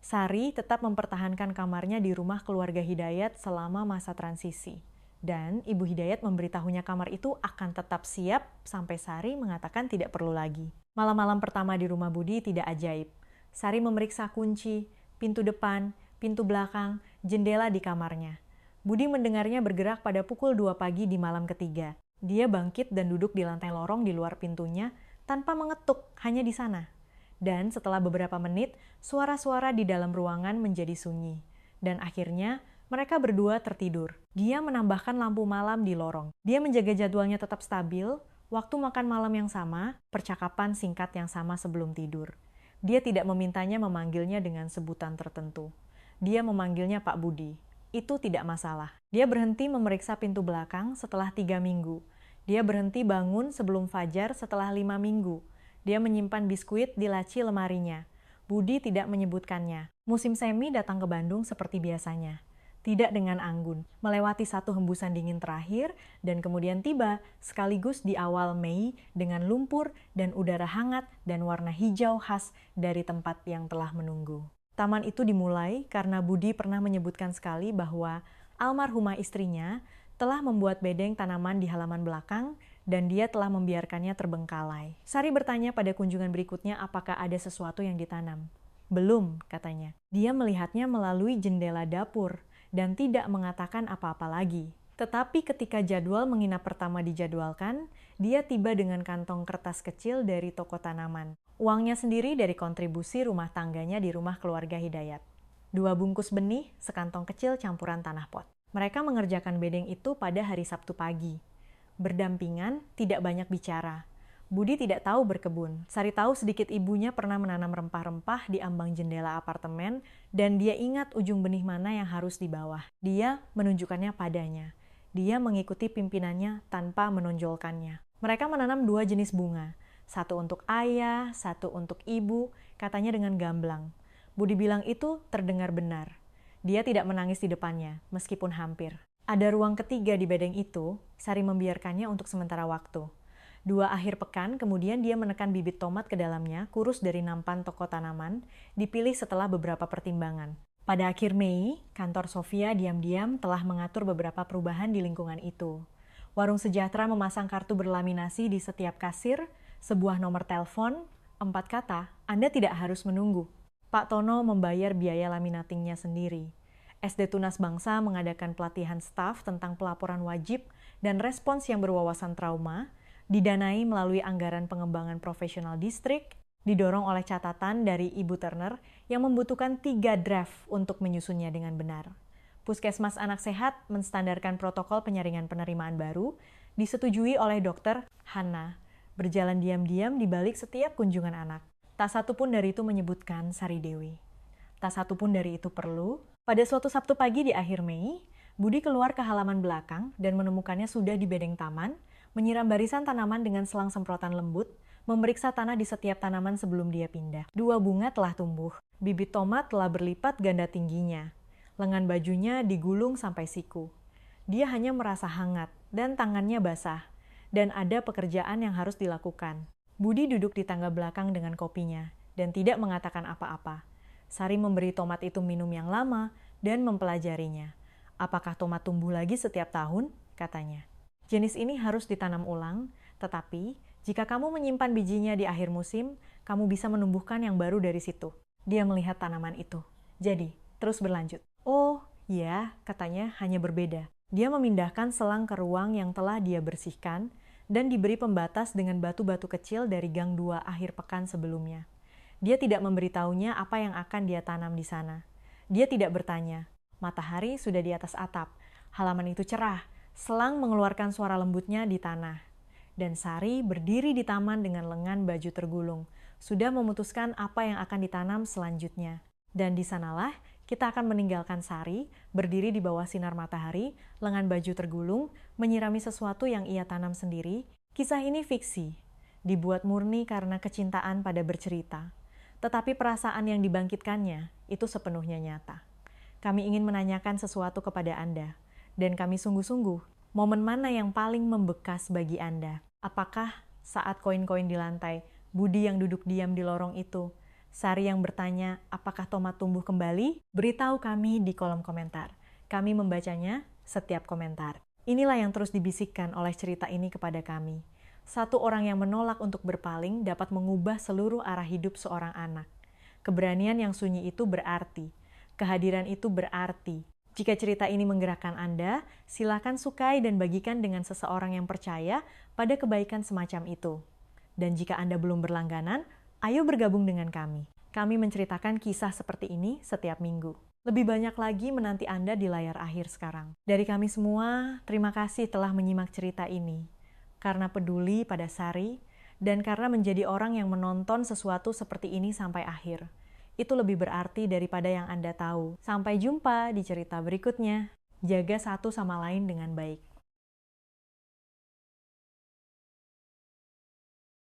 Sari tetap mempertahankan kamarnya di rumah keluarga Hidayat selama masa transisi. Dan Ibu Hidayat memberitahunya kamar itu akan tetap siap sampai Sari mengatakan tidak perlu lagi. Malam-malam pertama di rumah Budi tidak ajaib. Sari memeriksa kunci, pintu depan, pintu belakang, jendela di kamarnya. Budi mendengarnya bergerak pada pukul 2 pagi di malam ketiga. Dia bangkit dan duduk di lantai lorong di luar pintunya tanpa mengetuk, hanya di sana. Dan setelah beberapa menit, suara-suara di dalam ruangan menjadi sunyi. Dan akhirnya, mereka berdua tertidur. Dia menambahkan lampu malam di lorong. Dia menjaga jadwalnya tetap stabil, waktu makan malam yang sama, percakapan singkat yang sama sebelum tidur. Dia tidak memintanya memanggilnya dengan sebutan tertentu. Dia memanggilnya Pak Budi. Itu tidak masalah. Dia berhenti memeriksa pintu belakang setelah 3 minggu. Dia berhenti bangun sebelum fajar setelah 5 minggu. Dia menyimpan biskuit di laci lemarinya. Budi tidak menyebutkannya. Musim semi datang ke Bandung seperti biasanya. Tidak dengan anggun, melewati satu hembusan dingin terakhir, dan kemudian tiba sekaligus di awal Mei dengan lumpur dan udara hangat dan warna hijau khas dari tempat yang telah menunggu. Taman itu dimulai karena Budi pernah menyebutkan sekali bahwa almarhumah istrinya telah membuat bedeng tanaman di halaman belakang dan dia telah membiarkannya terbengkalai. Sari bertanya pada kunjungan berikutnya apakah ada sesuatu yang ditanam. Belum, katanya. Dia melihatnya melalui jendela dapur dan tidak mengatakan apa-apa lagi. Tetapi ketika jadwal menginap pertama dijadwalkan, dia tiba dengan kantong kertas kecil dari toko tanaman. Uangnya sendiri dari kontribusi rumah tangganya di rumah keluarga Hidayat. 2 bungkus benih, sekantong kecil campuran tanah pot. Mereka mengerjakan bedeng itu pada hari Sabtu pagi. Berdampingan, tidak banyak bicara. Budi tidak tahu berkebun. Sari tahu sedikit ibunya pernah menanam rempah-rempah di ambang jendela apartemen dan dia ingat ujung benih mana yang harus dibawa. Dia menunjukkannya padanya. Dia mengikuti pimpinannya tanpa menonjolkannya. Mereka menanam 2 jenis bunga. Satu untuk ayah, satu untuk ibu, katanya dengan gamblang. Budi bilang itu terdengar benar. Dia tidak menangis di depannya, meskipun hampir. Ada ruang ketiga di bedeng itu, Sari membiarkannya untuk sementara waktu. 2 akhir pekan, kemudian dia menekan bibit tomat ke dalamnya, kurus dari nampan toko tanaman, dipilih setelah beberapa pertimbangan. Pada akhir Mei, kantor Sofia diam-diam telah mengatur beberapa perubahan di lingkungan itu. Warung Sejahtera memasang kartu berlaminasi di setiap kasir, sebuah nomor telepon, 4 kata, Anda tidak harus menunggu. Pak Tono membayar biaya laminatingnya sendiri. SD Tunas Bangsa mengadakan pelatihan staf tentang pelaporan wajib dan respons yang berwawasan trauma, didanai melalui anggaran pengembangan profesional distrik, didorong oleh catatan dari Ibu Turner yang membutuhkan 3 draft untuk menyusunnya dengan benar. Puskesmas Anak Sehat menstandarkan protokol penyaringan penerimaan baru, disetujui oleh Dr. Hana, berjalan diam-diam di balik setiap kunjungan anak. Tak satu pun dari itu menyebutkan Sari Dewi. Tak satu pun dari itu perlu. Pada suatu Sabtu pagi di akhir Mei, Budi keluar ke halaman belakang dan menemukannya sudah di bedeng taman, menyiram barisan tanaman dengan selang semprotan lembut, memeriksa tanah di setiap tanaman sebelum dia pindah. 2 bunga telah tumbuh. Bibit tomat telah berlipat ganda tingginya. Lengan bajunya digulung sampai siku. Dia hanya merasa hangat dan tangannya basah. Dan ada pekerjaan yang harus dilakukan. Budi duduk di tangga belakang dengan kopinya dan tidak mengatakan apa-apa. Sari memberi tomat itu minum yang lama dan mempelajarinya. Apakah tomat tumbuh lagi setiap tahun? Katanya. Jenis ini harus ditanam ulang, tetapi jika kamu menyimpan bijinya di akhir musim, kamu bisa menumbuhkan yang baru dari situ. Dia melihat tanaman itu. Jadi, terus berlanjut. Oh, ya, katanya hanya berbeda. Dia memindahkan selang ke ruang yang telah dia bersihkan dan diberi pembatas dengan batu-batu kecil dari gang 2 akhir pekan sebelumnya. Dia tidak memberitahunya apa yang akan dia tanam di sana. Dia tidak bertanya. Matahari sudah di atas atap. Halaman itu cerah. Selang mengeluarkan suara lembutnya di tanah. Dan Sari berdiri di taman dengan lengan baju tergulung, sudah memutuskan apa yang akan ditanam selanjutnya. Dan di sanalah kita akan meninggalkan Sari, berdiri di bawah sinar matahari, lengan baju tergulung, menyirami sesuatu yang ia tanam sendiri. Kisah ini fiksi, dibuat murni karena kecintaan pada bercerita. Tetapi perasaan yang dibangkitkannya, itu sepenuhnya nyata. Kami ingin menanyakan sesuatu kepada Anda, dan kami sungguh-sungguh, momen mana yang paling membekas bagi Anda? Apakah saat koin-koin di lantai, Budi yang duduk diam di lorong itu, Sari yang bertanya, apakah tomat tumbuh kembali? Beritahu kami di kolom komentar. Kami membacanya setiap komentar. Inilah yang terus dibisikkan oleh cerita ini kepada kami. Satu orang yang menolak untuk berpaling dapat mengubah seluruh arah hidup seorang anak. Keberanian yang sunyi itu berarti. Kehadiran itu berarti. Jika cerita ini menggerakkan Anda, silakan sukai dan bagikan dengan seseorang yang percaya pada kebaikan semacam itu. Dan jika Anda belum berlangganan, ayo bergabung dengan kami. Kami menceritakan kisah seperti ini setiap minggu. Lebih banyak lagi menanti Anda di layar akhir sekarang. Dari kami semua, terima kasih telah menyimak cerita ini. Karena peduli pada Sari, dan karena menjadi orang yang menonton sesuatu seperti ini sampai akhir. Itu lebih berarti daripada yang Anda tahu. Sampai jumpa di cerita berikutnya. Jaga satu sama lain dengan baik.